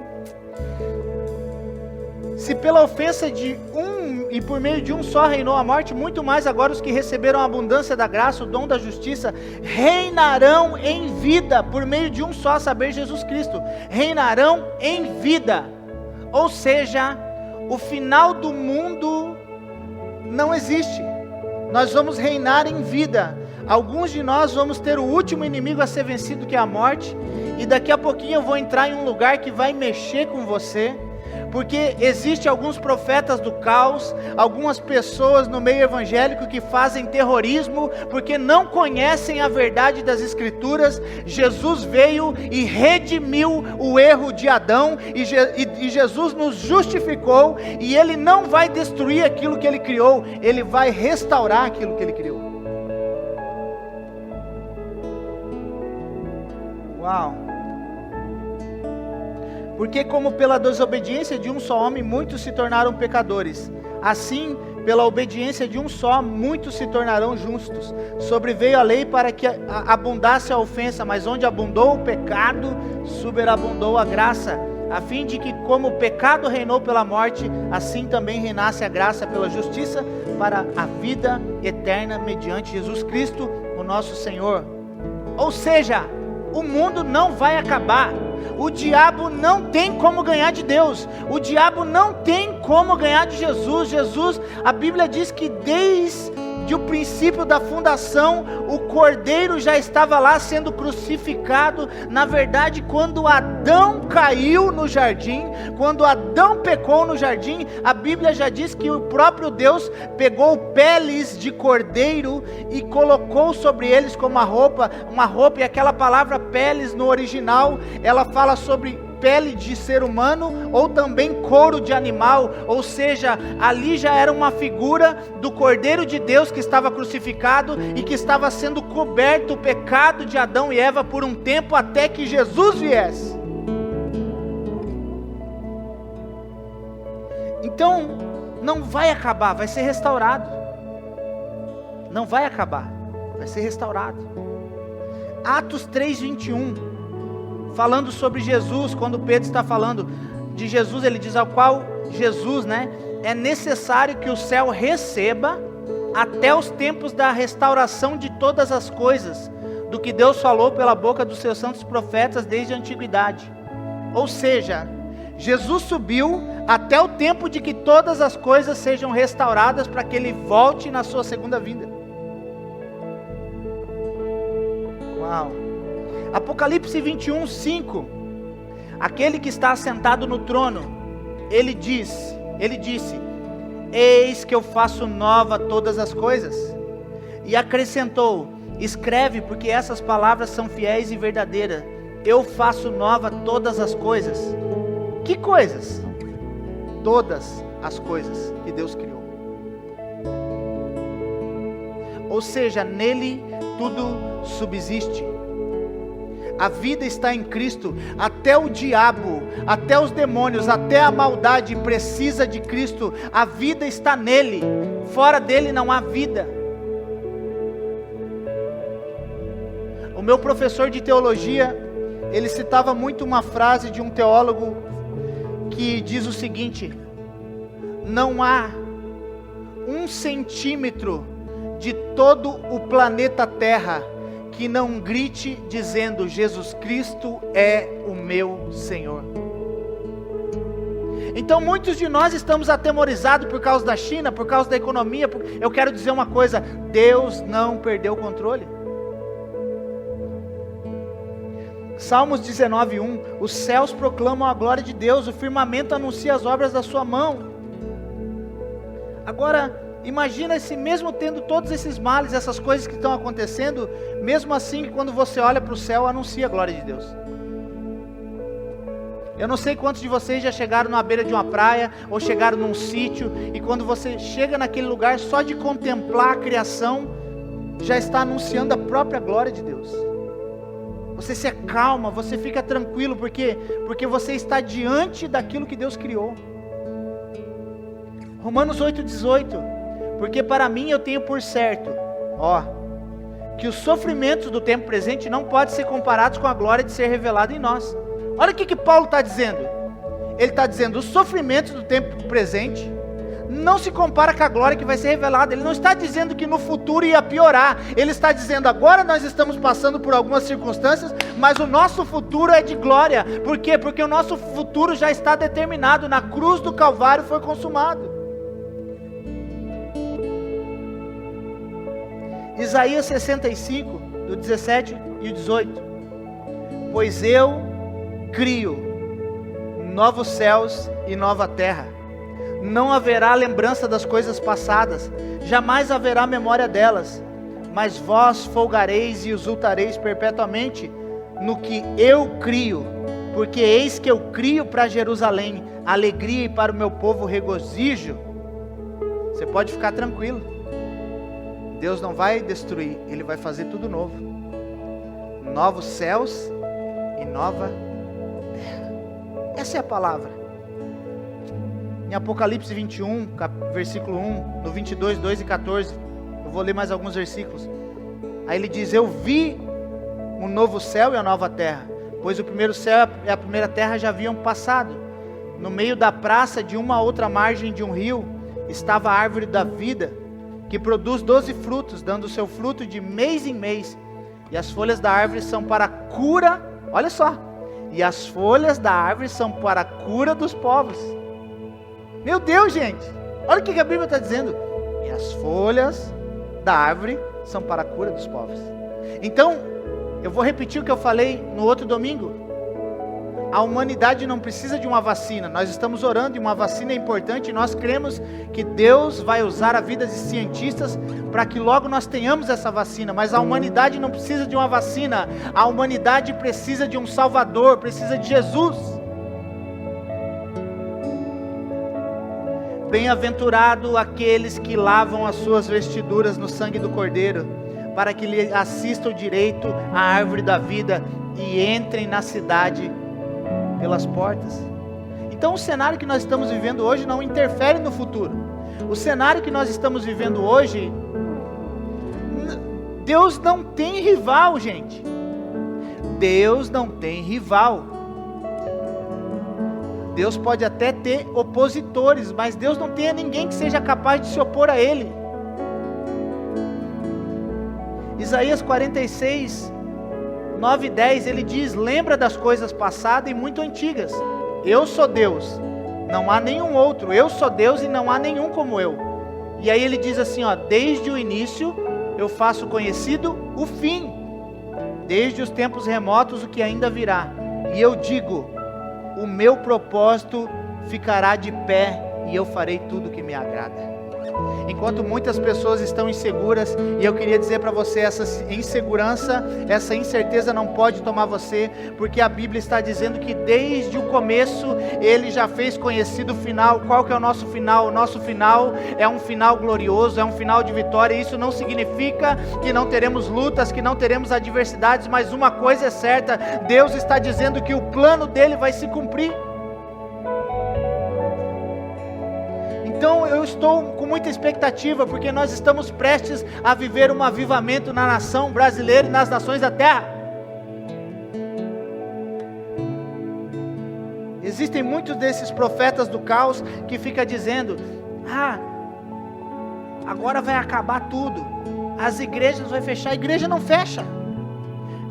Se pela ofensa de um e por meio de um só reinou a morte, muito mais agora os que receberam a abundância da graça, o dom da justiça, reinarão em vida por meio de um só, a saber, Jesus Cristo. Reinarão em vida. Ou seja, o final do mundo não existe. Nós vamos reinar em vida. Alguns de nós vamos ter o último inimigo a ser vencido, que é a morte. E daqui a pouquinho eu vou entrar em um lugar que vai mexer com você. Porque existem alguns profetas do caos, algumas pessoas no meio evangélico que fazem terrorismo, porque não conhecem a verdade das Escrituras. Jesus veio e redimiu o erro de Adão, e Jesus nos justificou, e Ele não vai destruir aquilo que Ele criou, Ele vai restaurar aquilo que Ele criou. Uau! Porque como pela desobediência de um só homem, muitos se tornaram pecadores, assim, pela obediência de um só, muitos se tornarão justos. Sobreveio a lei para que abundasse a ofensa, mas onde abundou o pecado, superabundou a graça, a fim de que como o pecado reinou pela morte, assim também reinasse a graça pela justiça, para a vida eterna, mediante Jesus Cristo, o nosso Senhor. Ou seja, o mundo não vai acabar. O diabo não tem como ganhar de Deus. O diabo não tem como ganhar de Jesus. Jesus, a Bíblia diz que desde o princípio da fundação, o Cordeiro já estava lá sendo crucificado. Na verdade, quando Adão caiu no jardim, quando Adão pecou no jardim, a Bíblia já diz que o próprio Deus pegou peles de cordeiro e colocou sobre eles como uma roupa, e aquela palavra peles no original, ela fala sobre pele de ser humano ou também couro de animal, ou seja, ali já era uma figura do Cordeiro de Deus que estava crucificado e que estava sendo coberto o pecado de Adão e Eva por um tempo até que Jesus viesse. Então, não vai acabar, vai ser restaurado. Não vai acabar, vai ser restaurado. Atos 3:21, falando sobre Jesus, quando Pedro está falando de Jesus, ele diz ao qual Jesus, é necessário que o céu receba até os tempos da restauração de todas as coisas, do que Deus falou pela boca dos seus santos profetas desde a antiguidade. Ou seja, Jesus subiu até o tempo de que todas as coisas sejam restauradas para que Ele volte na sua segunda vinda. Uau! Apocalipse 21:5, aquele que está assentado no trono, ele disse, eis que eu faço nova todas as coisas, e acrescentou, escreve, porque essas palavras são fiéis e verdadeiras, eu faço nova todas as coisas. Que coisas? Todas as coisas que Deus criou. Ou seja, nele tudo subsiste. A vida está em Cristo. Até o diabo, até os demônios, até a maldade precisa de Cristo. A vida está nele. Fora dele não há vida. O meu professor de teologia, ele citava muito uma frase de um teólogo que diz o seguinte: não há 1 centímetro de todo o planeta Terra que não grite dizendo: Jesus Cristo é o meu Senhor. Então muitos de nós estamos atemorizados por causa da China, por causa da economia. Eu quero dizer uma coisa: Deus não perdeu o controle. Salmos 19:1, os céus proclamam a glória de Deus, o firmamento anuncia as obras da sua mão. Agora, imagina se mesmo tendo todos esses males, essas coisas que estão acontecendo, mesmo assim, quando você olha para o céu, anuncia a glória de Deus. Eu não sei quantos de vocês já chegaram na beira de uma praia, ou chegaram num sítio, e quando você chega naquele lugar, só de contemplar a criação, já está anunciando a própria glória de Deus. Você se acalma, você fica tranquilo, porque você está diante daquilo que Deus criou. Romanos 8,18, porque para mim eu tenho por certo, que os sofrimentos do tempo presente não podem ser comparados com a glória de ser revelada em nós. Olha o que Paulo está dizendo. Ele está dizendo, os sofrimentos do tempo presente não se compara com a glória que vai ser revelada. Ele não está dizendo que no futuro ia piorar. Ele está dizendo, agora nós estamos passando por algumas circunstâncias, mas o nosso futuro é de glória. Por quê? Porque o nosso futuro já está determinado. Na cruz do Calvário foi consumado. Isaías 65, do 17 e o 18. Pois eu crio novos céus e nova terra. Não haverá lembrança das coisas passadas, jamais haverá memória delas. Mas vós folgareis e exultareis perpetuamente no que eu crio, porque eis que eu crio para Jerusalém alegria e para o meu povo regozijo. Você pode ficar tranquilo, Deus não vai destruir, Ele vai fazer tudo novo. Novos céus e nova terra. Essa é a palavra. Em Apocalipse 21, versículo 1, no 22, 2 e 14, eu vou ler mais alguns versículos. Aí ele diz, eu vi um novo céu e a nova terra, pois o primeiro céu e a primeira terra já haviam passado. No meio da praça, de uma a outra margem de um rio, estava a árvore da vida, que produz 12 frutos, dando o seu fruto de mês em mês. E as folhas da árvore são para a cura, olha só, e as folhas da árvore são para a cura dos povos. Meu Deus, gente, olha o que a Bíblia está dizendo. E as folhas da árvore são para a cura dos povos. Então, eu vou repetir o que eu falei no outro domingo. A humanidade não precisa de uma vacina. Nós estamos orando e uma vacina é importante. E nós cremos que Deus vai usar a vida de cientistas para que logo nós tenhamos essa vacina. Mas a humanidade não precisa de uma vacina. A humanidade precisa de um Salvador, precisa de Jesus. Bem-aventurado aqueles que lavam as suas vestiduras no sangue do Cordeiro, para que lhe assistam direito à árvore da vida e entrem na cidade pelas portas. Então o cenário que nós estamos vivendo hoje não interfere no futuro. O cenário que nós estamos vivendo hoje, Deus não tem rival, gente. Deus não tem rival. Deus pode até ter opositores, mas Deus não tem ninguém que seja capaz de se opor a Ele. Isaías 46, 9 e 10, ele diz, lembra das coisas passadas e muito antigas. Eu sou Deus, não há nenhum outro. Eu sou Deus e não há nenhum como eu. E aí ele diz assim, desde o início eu faço conhecido o fim, desde os tempos remotos o que ainda virá. E eu digo, o meu propósito ficará de pé e eu farei tudo o que me agrada. Enquanto muitas pessoas estão inseguras, e eu queria dizer para você, essa insegurança, essa incerteza não pode tomar você, porque a Bíblia está dizendo que desde o começo, Ele já fez conhecido o final. Qual que é o nosso final? O nosso final é um final glorioso, é um final de vitória. Isso não significa que não teremos lutas, que não teremos adversidades, mas uma coisa é certa, Deus está dizendo que o plano dele vai se cumprir. Então eu estou com muita expectativa, porque nós estamos prestes a viver um avivamento na nação brasileira e nas nações da terra. Existem muitos desses profetas do caos que ficam dizendo: agora vai acabar tudo, as igrejas vão fechar. A igreja não fecha.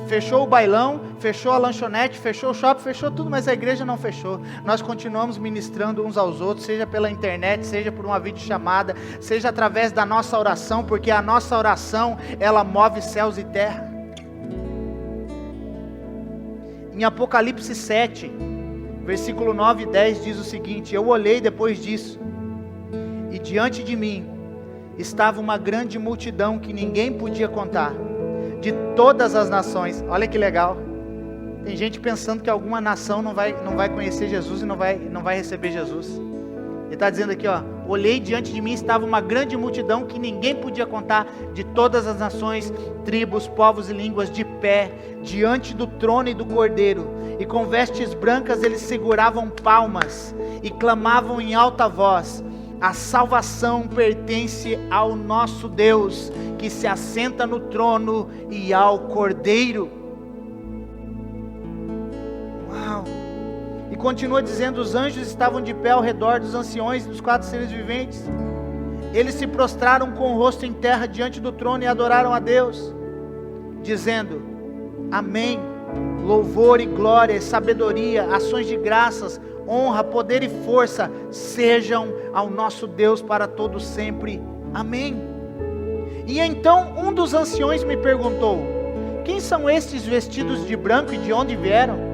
Fechou o bailão, fechou a lanchonete, fechou o shopping, fechou tudo, mas a igreja não fechou. Nós continuamos ministrando uns aos outros, seja pela internet, seja por uma videochamada, seja através da nossa oração, porque a nossa oração, ela move céus e terra. Em Apocalipse 7, versículo 9 e 10 diz o seguinte: eu olhei depois disso, e diante de mim estava uma grande multidão que ninguém podia contar, de todas as nações. Olha que legal. Tem gente pensando que alguma nação não vai conhecer Jesus e não vai receber Jesus. Ele está dizendo aqui, olhei diante de mim, estava uma grande multidão que ninguém podia contar, de todas as nações, tribos, povos e línguas, de pé, diante do trono e do Cordeiro, e com vestes brancas eles seguravam palmas, e clamavam em alta voz: a salvação pertence ao nosso Deus, que se assenta no trono, e ao Cordeiro. Uau! E continua dizendo: os anjos estavam de pé ao redor dos anciões e dos 4 seres viventes. Eles se prostraram com o rosto em terra diante do trono e adoraram a Deus, dizendo: amém, louvor e glória, sabedoria, ações de graças, honra, poder e força sejam ao nosso Deus para todo sempre. Amém. E então um dos anciões me perguntou: quem são estes vestidos de branco e de onde vieram?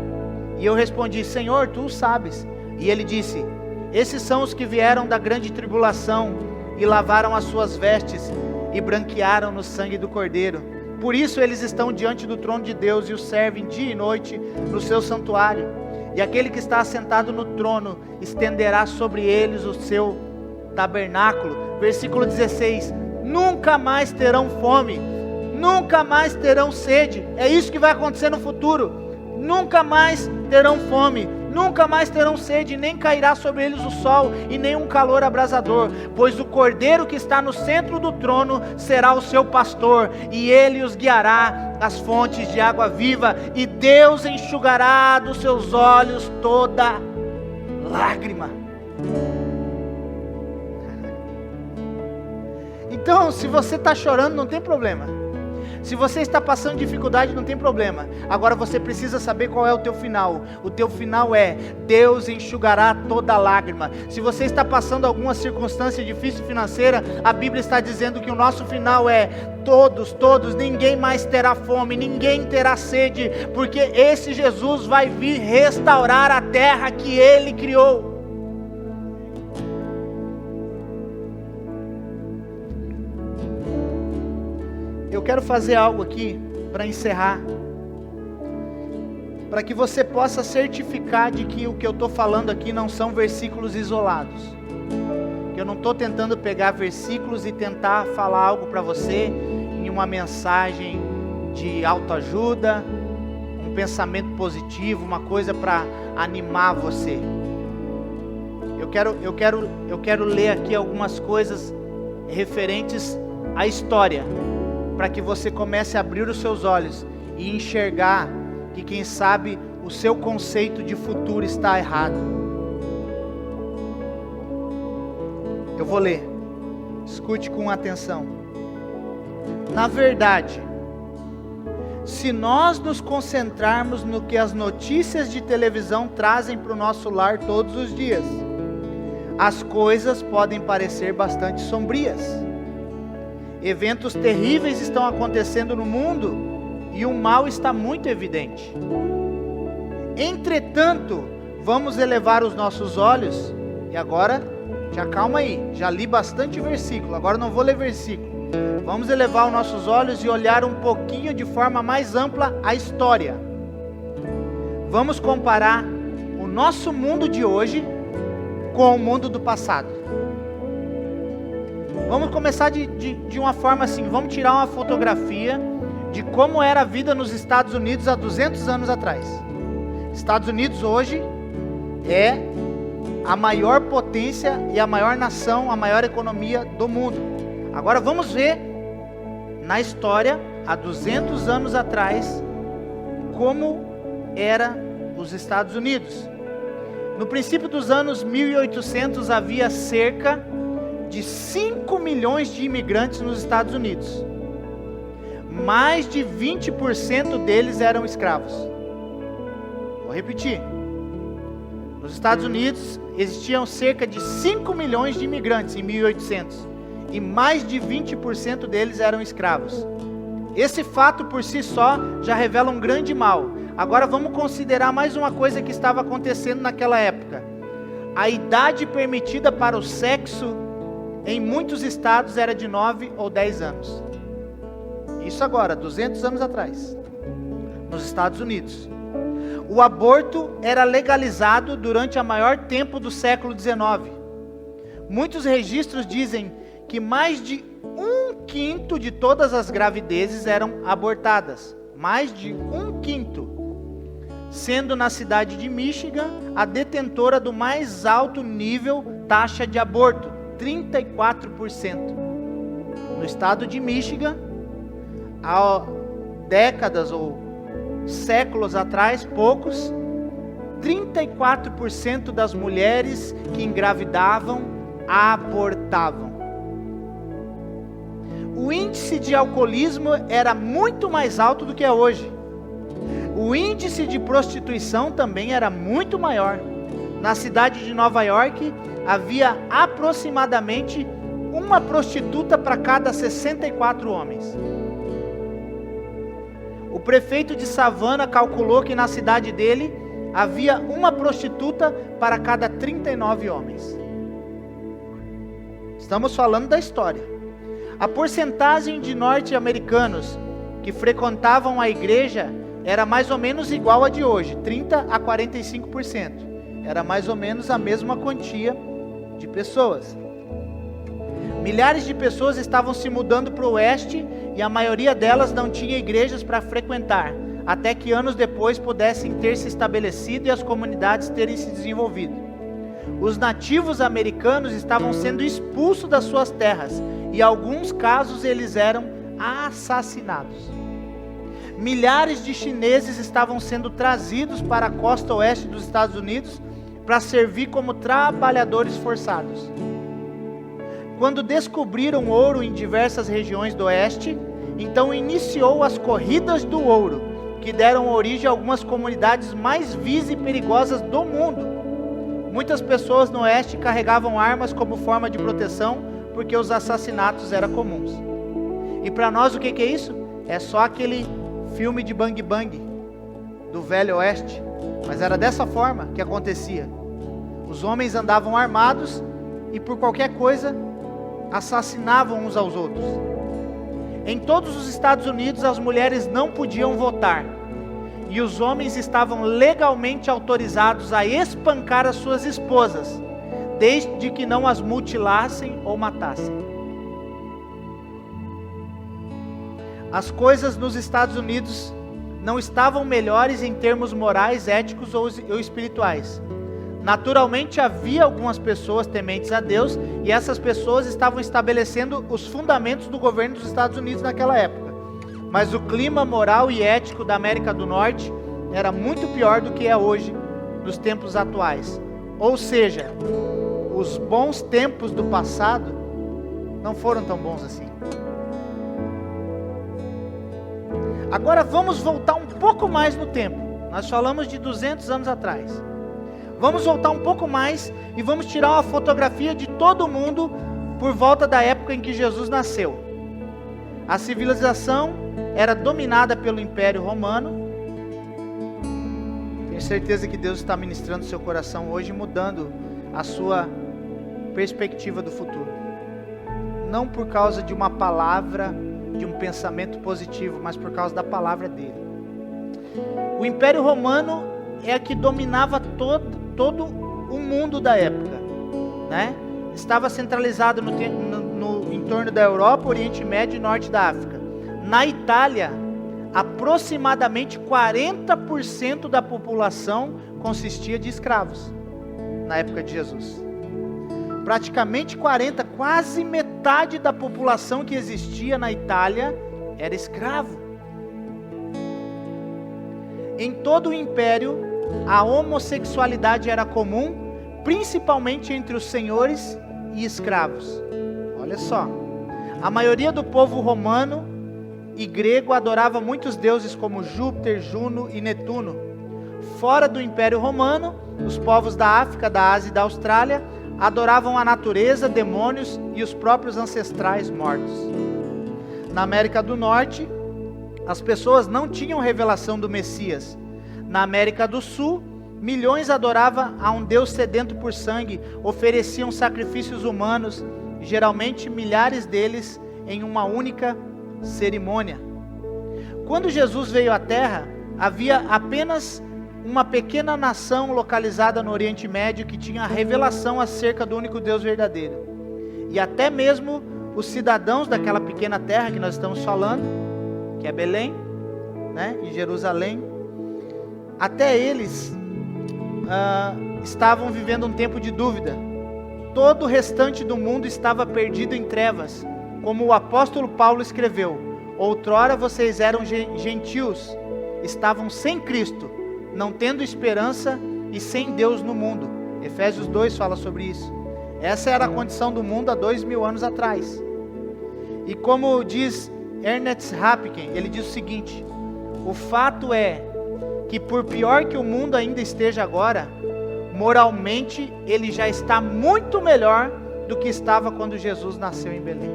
E eu respondi: Senhor, tu o sabes. E ele disse: esses são os que vieram da grande tribulação e lavaram as suas vestes e branquearam no sangue do Cordeiro. Por isso eles estão diante do trono de Deus e o servem dia e noite no seu santuário. E aquele que está assentado no trono estenderá sobre eles o seu tabernáculo. Versículo 16: nunca mais terão fome, nunca mais terão sede. É isso que vai acontecer no futuro. Nunca mais terão fome, nunca mais terão sede, nem cairá sobre eles o sol e nem um calor abrasador, pois o Cordeiro que está no centro do trono será o seu pastor, e ele os guiará às fontes de água viva, e Deus enxugará dos seus olhos toda lágrima. Então, se você está chorando, não tem problema. Se você está passando dificuldade, não tem problema. Agora você precisa saber qual é o teu final. O teu final é: Deus enxugará toda lágrima. Se você está passando alguma circunstância difícil financeira, a Bíblia está dizendo que o nosso final é: todos, ninguém mais terá fome, ninguém terá sede, porque esse Jesus vai vir restaurar a terra que Ele criou. Eu quero fazer algo aqui para encerrar, para que você possa certificar de que o que eu estou falando aqui não são versículos isolados. Eu não estou tentando pegar versículos e tentar falar algo para você em uma mensagem de autoajuda, um pensamento positivo, uma coisa para animar você. Eu quero ler aqui algumas coisas referentes à história, para que você comece a abrir os seus olhos e enxergar que, quem sabe, o seu conceito de futuro está errado. Eu vou ler, escute com atenção. Na verdade, se nós nos concentrarmos no que as notícias de televisão trazem para o nosso lar todos os dias, as coisas podem parecer bastante sombrias. Eventos terríveis estão acontecendo no mundo e o mal está muito evidente. Entretanto, vamos elevar os nossos olhos, e agora Te acalma aí, já li bastante versículo, agora não vou ler versículo. Vamos elevar os nossos olhos e olhar um pouquinho de forma mais ampla a história. Vamos comparar o nosso mundo de hoje com o mundo do passado. Vamos começar de uma forma assim, vamos tirar uma fotografia de como era a vida nos Estados Unidos há 200 anos atrás. Estados Unidos hoje é a maior potência e a maior nação, a maior economia do mundo. Agora vamos ver na história, há 200 anos atrás, como era os Estados Unidos. No princípio dos anos 1800 havia cerca de 5 milhões de imigrantes nos Estados Unidos. Mais de 20% deles eram escravos. Vou repetir. Nos Estados Unidos existiam cerca de 5 milhões de imigrantes em 1800 e mais de 20% deles eram escravos. Esse fato por si só já revela um grande mal. Agora vamos considerar mais uma coisa que estava acontecendo naquela época. A idade permitida para o sexo em muitos estados era de 9 ou 10 anos. Isso agora, 200 anos atrás, nos Estados Unidos. O aborto era legalizado durante a maior tempo do século XIX. Muitos registros dizem que mais de 1/5 de todas as gravidezes eram abortadas. Mais de 1/5. Sendo na cidade de Michigan a detentora do mais alto nível taxa de aborto, 34%. No estado de Michigan, há décadas ou séculos atrás, poucos, 34% das mulheres que engravidavam abortavam. O índice de alcoolismo era muito mais alto do que é hoje. O índice de prostituição também era muito maior. Na cidade de Nova York, havia aproximadamente uma prostituta para cada 64 homens. O prefeito de Savannah calculou que na cidade dele havia uma prostituta para cada 39 homens. Estamos falando da história. A porcentagem de norte-americanos que frequentavam a igreja era mais ou menos igual a de hoje, 30 a 45%. Era mais ou menos a mesma quantia de pessoas. Milhares de pessoas estavam se mudando para o oeste e a maioria delas não tinha igrejas para frequentar, até que anos depois pudessem ter se estabelecido e as comunidades terem se desenvolvido. Os nativos americanos estavam sendo expulsos das suas terras e em alguns casos eles eram assassinados. Milhares de chineses estavam sendo trazidos para a costa oeste dos Estados Unidos para servir como trabalhadores forçados. Quando descobriram ouro em diversas regiões do oeste, então iniciou as corridas do ouro, que deram origem a algumas comunidades mais vis e perigosas do mundo. Muitas pessoas no oeste carregavam armas como forma de proteção, porque os assassinatos eram comuns. E para nós o que é isso? É só aquele filme de Bang Bang, do Velho Oeste. Mas era dessa forma que acontecia. Os homens andavam armados e por qualquer coisa assassinavam uns aos outros. Em todos os Estados Unidos as mulheres não podiam votar. E os homens estavam legalmente autorizados a espancar as suas esposas, desde que não as mutilassem ou matassem. As coisas nos Estados Unidos não estavam melhores em termos morais, éticos ou espirituais. Naturalmente havia algumas pessoas tementes a Deus e essas pessoas estavam estabelecendo os fundamentos do governo dos Estados Unidos naquela época. Mas o clima moral e ético da América do Norte era muito pior do que é hoje, nos tempos atuais. Ou seja, os bons tempos do passado não foram tão bons assim. Agora vamos voltar um pouco mais no tempo. Nós falamos de 200 anos atrás. Vamos voltar um pouco mais e vamos tirar uma fotografia de todo mundo por volta da época em que Jesus nasceu. A civilização era dominada pelo Império Romano. Tenho certeza que Deus está ministrando seu coração hoje, mudando a sua perspectiva do futuro. Não por causa de uma palavra, de um pensamento positivo, mas por causa da palavra dele. O Império Romano é que dominava todo o mundo da época, né? Estava centralizado em torno da Europa, Oriente Médio e Norte da África. Na Itália, aproximadamente 40% da população consistia de escravos, na época de Jesus. Praticamente 40%, quase metade da população que existia na Itália era escravo. Em todo o Império, a homossexualidade era comum, principalmente entre os senhores e escravos. Olha só, a maioria do povo romano e grego adorava muitos deuses como Júpiter, Juno e Netuno. Fora do Império Romano, os povos da África, da Ásia e da Austrália adoravam a natureza, demônios e os próprios ancestrais mortos. Na América do Norte, as pessoas não tinham revelação do Messias. Na América do Sul, milhões adoravam a um Deus sedento por sangue, ofereciam sacrifícios humanos, geralmente milhares deles em uma única cerimônia. Quando Jesus veio à Terra, havia apenas uma pequena nação localizada no Oriente Médio que tinha a revelação acerca do único Deus verdadeiro. E até mesmo os cidadãos daquela pequena terra que nós estamos falando, que é Belém, né, em Jerusalém, até eles estavam vivendo um tempo de dúvida. Todo o restante do mundo estava perdido em trevas, como o apóstolo Paulo escreveu: outrora vocês eram gentios, estavam sem Cristo, não tendo esperança e sem Deus no mundo. Efésios 2 fala sobre isso. Essa era a condição do mundo há 2000 anos atrás. E como diz Ernest Rapkin, ele diz o seguinte: o fato é que por pior que o mundo ainda esteja agora, moralmente ele já está muito melhor do que estava quando Jesus nasceu em Belém.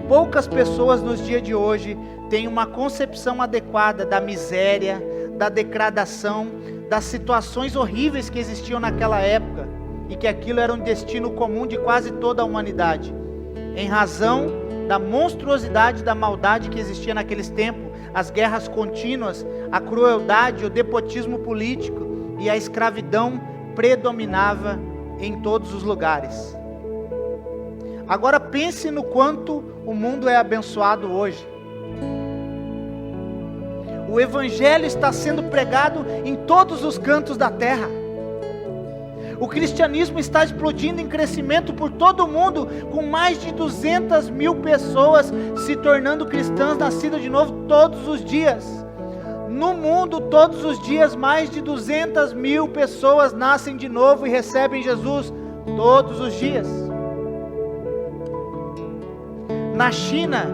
Poucas pessoas nos dias de hoje têm uma concepção adequada da miséria, da degradação, das situações horríveis que existiam naquela época, e que aquilo era um destino comum de quase toda a humanidade, em razão da monstruosidade da maldade que existia naqueles tempos, as guerras contínuas, a crueldade, o despotismo político e a escravidão predominava em todos os lugares. Agora pense no quanto o mundo é abençoado hoje. O Evangelho está sendo pregado em todos os cantos da terra. O cristianismo está explodindo em crescimento por todo o mundo, com mais de 200 mil pessoas se tornando cristãs nascidas de novo todos os dias. No mundo, todos os dias, mais de 200 mil pessoas nascem de novo e recebem Jesus todos os dias. Na China,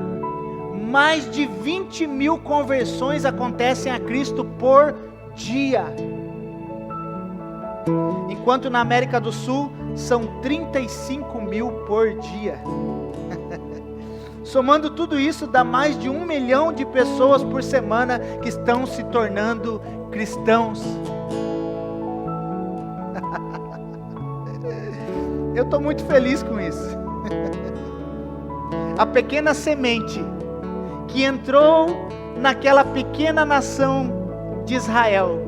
mais de 20 mil conversões acontecem a Cristo por dia. Enquanto na América do Sul, são 35 mil por dia. Somando tudo isso, dá mais de 1 milhão de pessoas por semana que estão se tornando cristãos. Eu estou muito feliz com isso. A pequena semente que entrou naquela pequena nação de Israel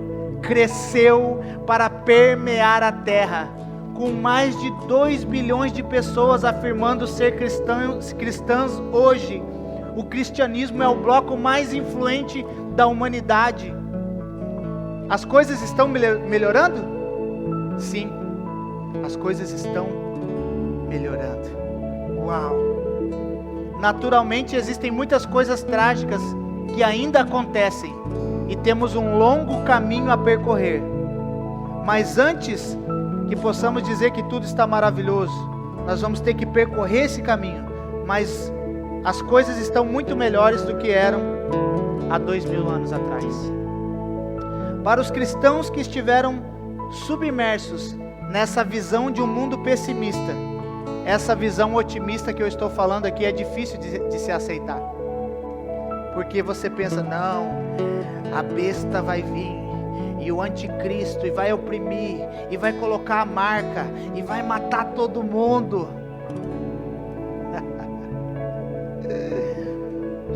cresceu para permear a terra, com mais de 2 bilhões de pessoas afirmando ser cristãs hoje. O cristianismo é o bloco mais influente da humanidade. As coisas estão melhorando? Sim, as coisas estão melhorando. Uau! Naturalmente existem muitas coisas trágicas que ainda acontecem e temos um longo caminho a percorrer. Mas antes que possamos dizer que tudo está maravilhoso, nós vamos ter que percorrer esse caminho. Mas as coisas estão muito melhores do que eram há 2000 anos atrás. Para os cristãos que estiveram submersos nessa visão de um mundo pessimista, essa visão otimista que eu estou falando aqui é difícil de se aceitar. Porque você pensa, não, a besta vai vir e o anticristo, e vai oprimir, e vai colocar a marca, e vai matar todo mundo.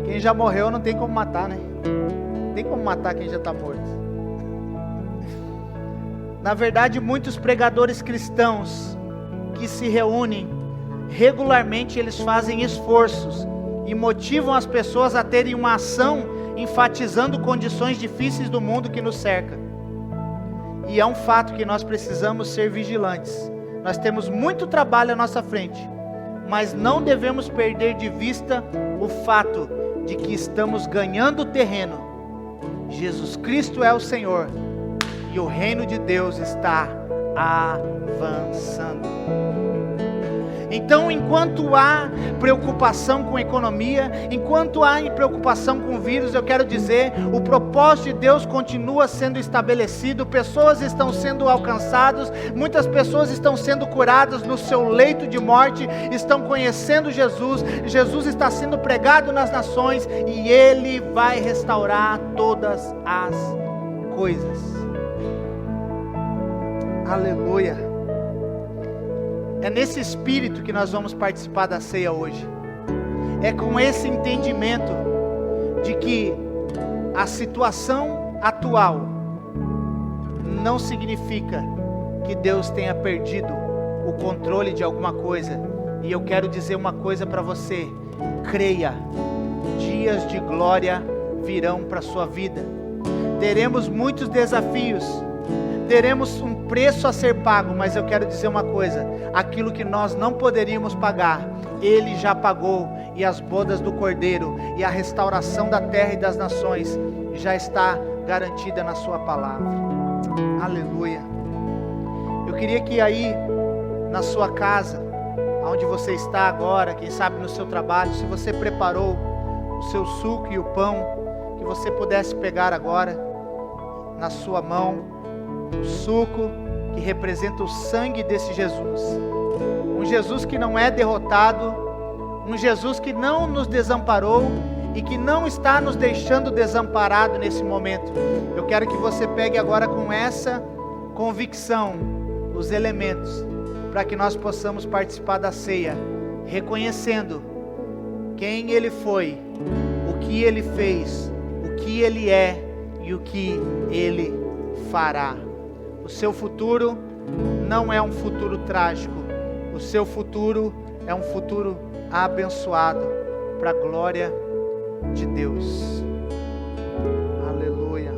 Quem já morreu não tem como matar, né? Não tem como matar quem já está morto. Na verdade, muitos pregadores cristãos que se reúnem regularmente, eles fazem esforços e motivam as pessoas a terem uma ação enfatizando condições difíceis do mundo que nos cerca. E é um fato que nós precisamos ser vigilantes. Nós temos muito trabalho à nossa frente, mas não devemos perder de vista o fato de que estamos ganhando terreno. Jesus Cristo é o Senhor e o reino de Deus está avançando. Então, enquanto há preocupação com a economia, enquanto há preocupação com o vírus, eu quero dizer, o propósito de Deus continua sendo estabelecido, pessoas estão sendo alcançadas, muitas pessoas estão sendo curadas no seu leito de morte, estão conhecendo Jesus, Jesus está sendo pregado nas nações, e Ele vai restaurar todas as coisas. Aleluia! É nesse espírito que nós vamos participar da ceia hoje. É com esse entendimento de que a situação atual não significa que Deus tenha perdido o controle de alguma coisa. E eu quero dizer uma coisa para você: creia, dias de glória virão para a sua vida. Teremos muitos desafios, teremos um preço a ser pago, mas eu quero dizer uma coisa: aquilo que nós não poderíamos pagar, Ele já pagou, e as bodas do Cordeiro, e a restauração da terra e das nações, já está garantida na sua palavra. Aleluia! Eu queria que aí, na sua casa, onde você está agora, quem sabe no seu trabalho, se você preparou o seu suco e o pão, que você pudesse pegar agora, na sua mão, o suco que representa o sangue desse Jesus, um Jesus que não é derrotado, um Jesus que não nos desamparou e que não está nos deixando desamparado nesse momento. Eu quero que você pegue agora com essa convicção os elementos, para que nós possamos participar da ceia, reconhecendo quem Ele foi, o que Ele fez, o que Ele é e o que Ele fará. O seu futuro não é um futuro trágico. O seu futuro é um futuro abençoado para a glória de Deus. Aleluia.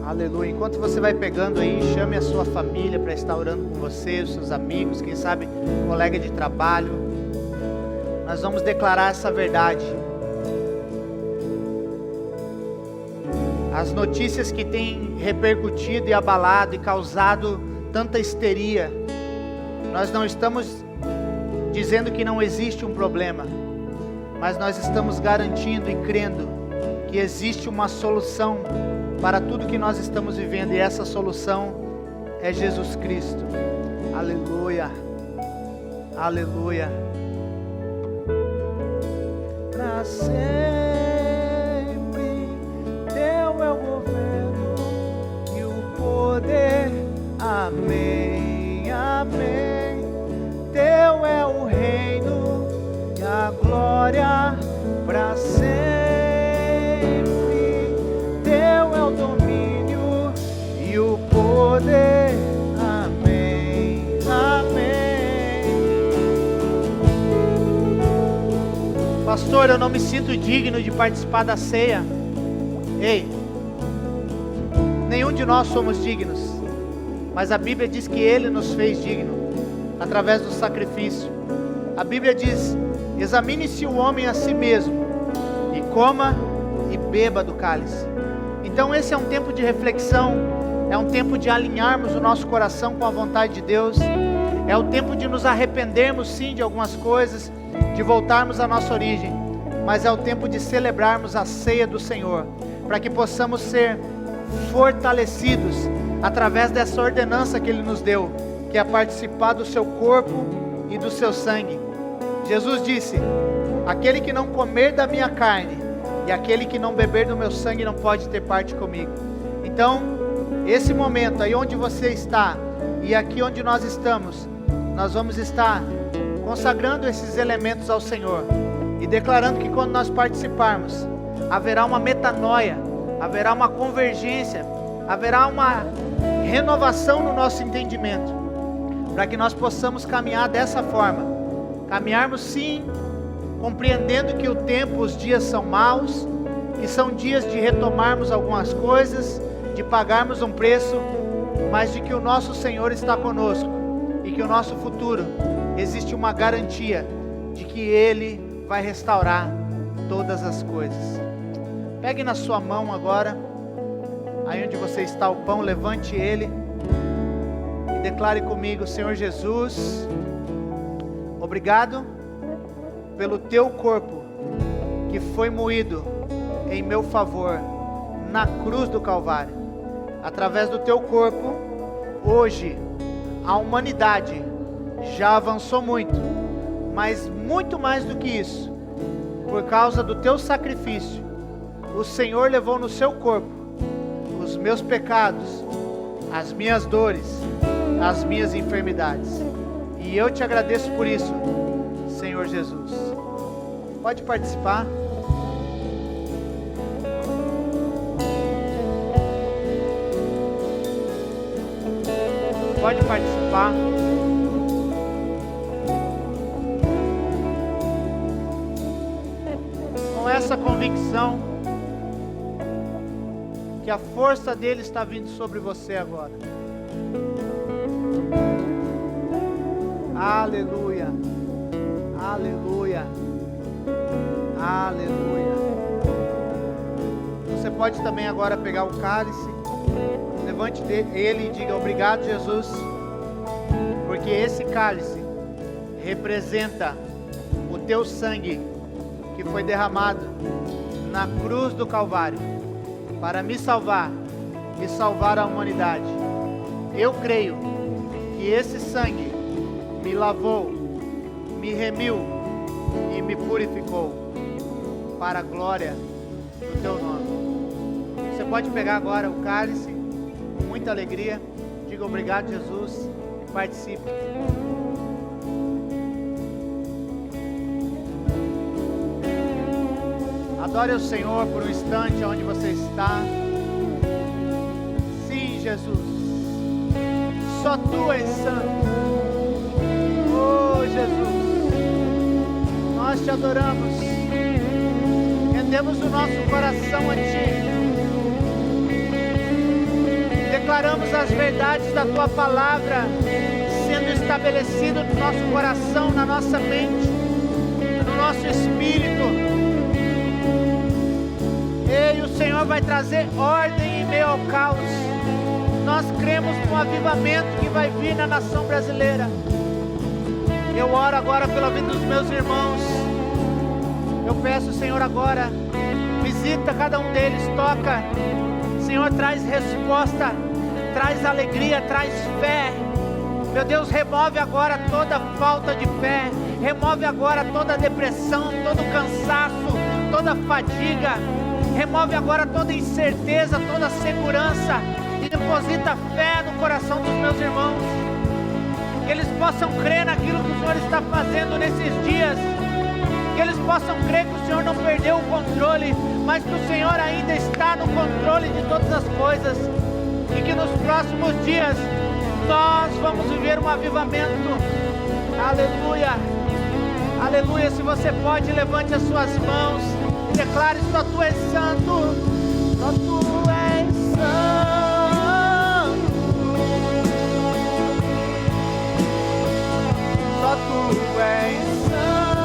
Aleluia. Enquanto você vai pegando aí, chame a sua família para estar orando com você, os seus amigos, quem sabe colega de trabalho. Nós vamos declarar essa verdade. As notícias que têm repercutido e abalado e causado tanta histeria, nós não estamos dizendo que não existe um problema, mas nós estamos garantindo e crendo que existe uma solução para tudo que nós estamos vivendo, e essa solução é Jesus Cristo. Aleluia, aleluia. Para sempre Teu é o governo e o poder, amém, amém. Teu é o reino e a glória para sempre. Teu é o domínio e o poder, amém, amém. Pastor, eu não me sinto digno de participar da ceia. Ei, nenhum de nós somos dignos, mas a Bíblia diz que Ele nos fez digno através do sacrifício. A Bíblia diz: examine-se o homem a si mesmo e coma e beba do cálice. Então esse é um tempo de reflexão, é um tempo de alinharmos o nosso coração com a vontade de Deus, é o tempo de nos arrependermos sim de algumas coisas, de voltarmos à nossa origem, mas é o tempo de celebrarmos a ceia do Senhor, para que possamos ser fortalecidos, através dessa ordenança que Ele nos deu, que é participar do seu corpo e do seu sangue. Jesus disse: aquele que não comer da minha carne e aquele que não beber do meu sangue não pode ter parte comigo. Então, esse momento, aí onde você está e aqui onde nós estamos, nós vamos estar consagrando esses elementos ao Senhor e declarando que quando nós participarmos, haverá uma metanoia, haverá uma convergência, haverá uma renovação no nosso entendimento, para que nós possamos caminhar dessa forma. Caminharmos sim, compreendendo que o tempo, os dias são maus, que são dias de retomarmos algumas coisas, de pagarmos um preço, mas de que o nosso Senhor está conosco e que o nosso futuro existe uma garantia de que Ele vai restaurar todas as coisas. Pegue na sua mão agora, aí onde você está o pão, levante ele e declare comigo: Senhor Jesus, obrigado pelo teu corpo que foi moído em meu favor na cruz do Calvário. Através do teu corpo, hoje a humanidade já avançou muito, mas muito mais do que isso, por causa do teu sacrifício, o Senhor levou no seu corpo os meus pecados, as minhas dores, as minhas enfermidades, e eu te agradeço por isso, Senhor Jesus. Pode participar. Pode participar. Com essa convicção que a força dele está vindo sobre você agora. Aleluia. Aleluia. Aleluia. Você pode também agora pegar o cálice. Levante ele e diga: obrigado, Jesus, porque esse cálice representa o teu sangue que foi derramado na cruz do Calvário para me salvar e salvar a humanidade. Eu creio que esse sangue me lavou, me remiu e me purificou para a glória do teu nome. Você pode pegar agora o cálice com muita alegria. Diga: obrigado, Jesus. Participe. Adore o Senhor por um instante onde você está. Sim, Jesus, só Tu és santo. Oh, Jesus, nós Te adoramos, rendemos o nosso coração a Ti, declaramos as verdades da Tua palavra sendo estabelecido no nosso coração, na nossa mente, no nosso espírito. E o Senhor vai trazer ordem em meio ao caos. Nós cremos no avivamento que vai vir na nação brasileira. Eu oro agora pela vida dos meus irmãos. Eu peço, Senhor, agora, visita cada um deles, toca. Senhor, traz resposta, traz alegria, traz fé. Meu Deus, remove agora toda falta de fé. Remove agora toda depressão, todo cansaço, toda fadiga. Remove agora toda incerteza, toda segurança, e deposita fé no coração dos meus irmãos, que eles possam crer naquilo que o Senhor está fazendo nesses dias, que eles possam crer que o Senhor não perdeu o controle, mas que o Senhor ainda está no controle de todas as coisas, e que nos próximos dias nós vamos viver um avivamento. Aleluia, aleluia. Se você pode, levante as suas mãos. Declare: só Tu és santo, só Tu és santo, só Tu és santo,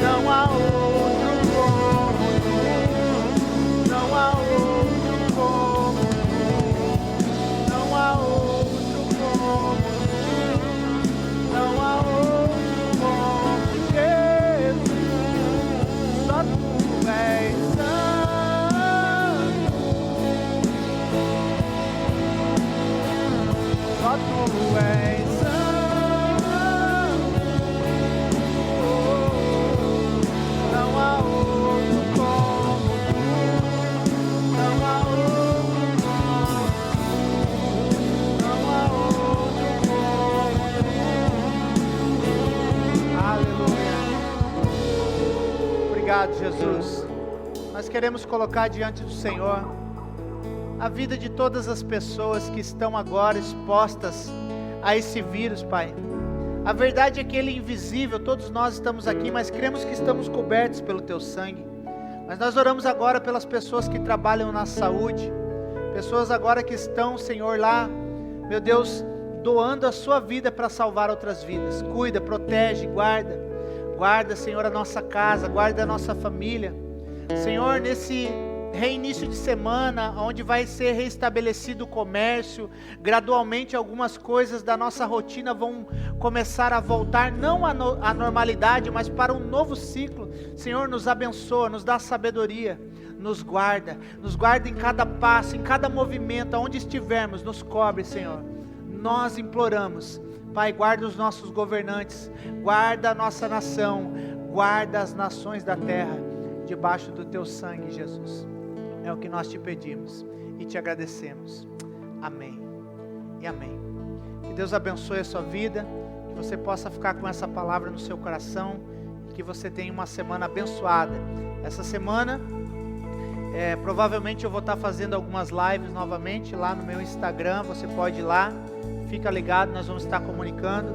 não há outro como Tu, não há outro como Tu, não há outro como Tu, não há outro. Só Tu és santo. és santo. Não há outro como tu. Não há outro como tu. Não há outro como tu. Aleluia. Obrigado, Jesus. Nós queremos colocar diante do Senhor a vida de todas as pessoas que estão agora expostas a esse vírus, Pai. A verdade é que ele é invisível, todos nós estamos aqui, mas cremos que estamos cobertos pelo Teu sangue. Mas nós oramos agora pelas pessoas que trabalham na saúde, pessoas agora que estão, Senhor, lá, meu Deus, doando a sua vida para salvar outras vidas. Cuida, protege, guarda. Guarda, Senhor, a nossa casa, guarda a nossa família. Senhor, nesse reinício de semana, onde vai ser restabelecido o comércio, gradualmente algumas coisas da nossa rotina vão começar a voltar, não à normalidade, mas para um novo ciclo. Senhor, nos abençoa, nos dá sabedoria, nos guarda em cada passo, em cada movimento, aonde estivermos, nos cobre, Senhor. Nós imploramos, Pai, guarda os nossos governantes, guarda a nossa nação, guarda as nações da terra, debaixo do Teu sangue, Jesus. É o que nós te pedimos e te agradecemos. Amém e amém. Que Deus abençoe a sua vida, que você possa ficar com essa palavra no seu coração e que você tenha uma semana abençoada. Essa semana, provavelmente eu vou estar fazendo algumas lives novamente lá no meu Instagram, você pode ir lá, fica ligado, nós vamos estar comunicando.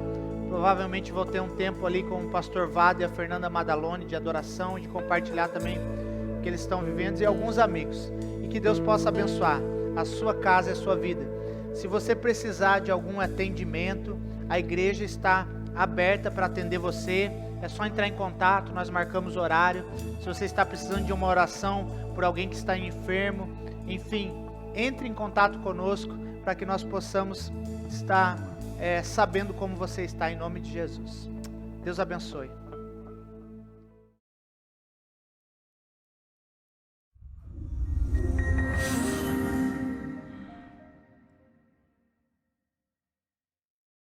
Provavelmente vou ter um tempo ali com o pastor Vado e a Fernanda Madalone de adoração, de compartilhar também o que eles estão vivendo e alguns amigos. E que Deus possa abençoar a sua casa e a sua vida. Se você precisar de algum atendimento, a igreja está aberta para atender você. É só entrar em contato, nós marcamos horário. Se você está precisando de uma oração por alguém que está enfermo, enfim, entre em contato conosco para que nós possamos estar sabendo como você está, em nome de Jesus. Deus abençoe.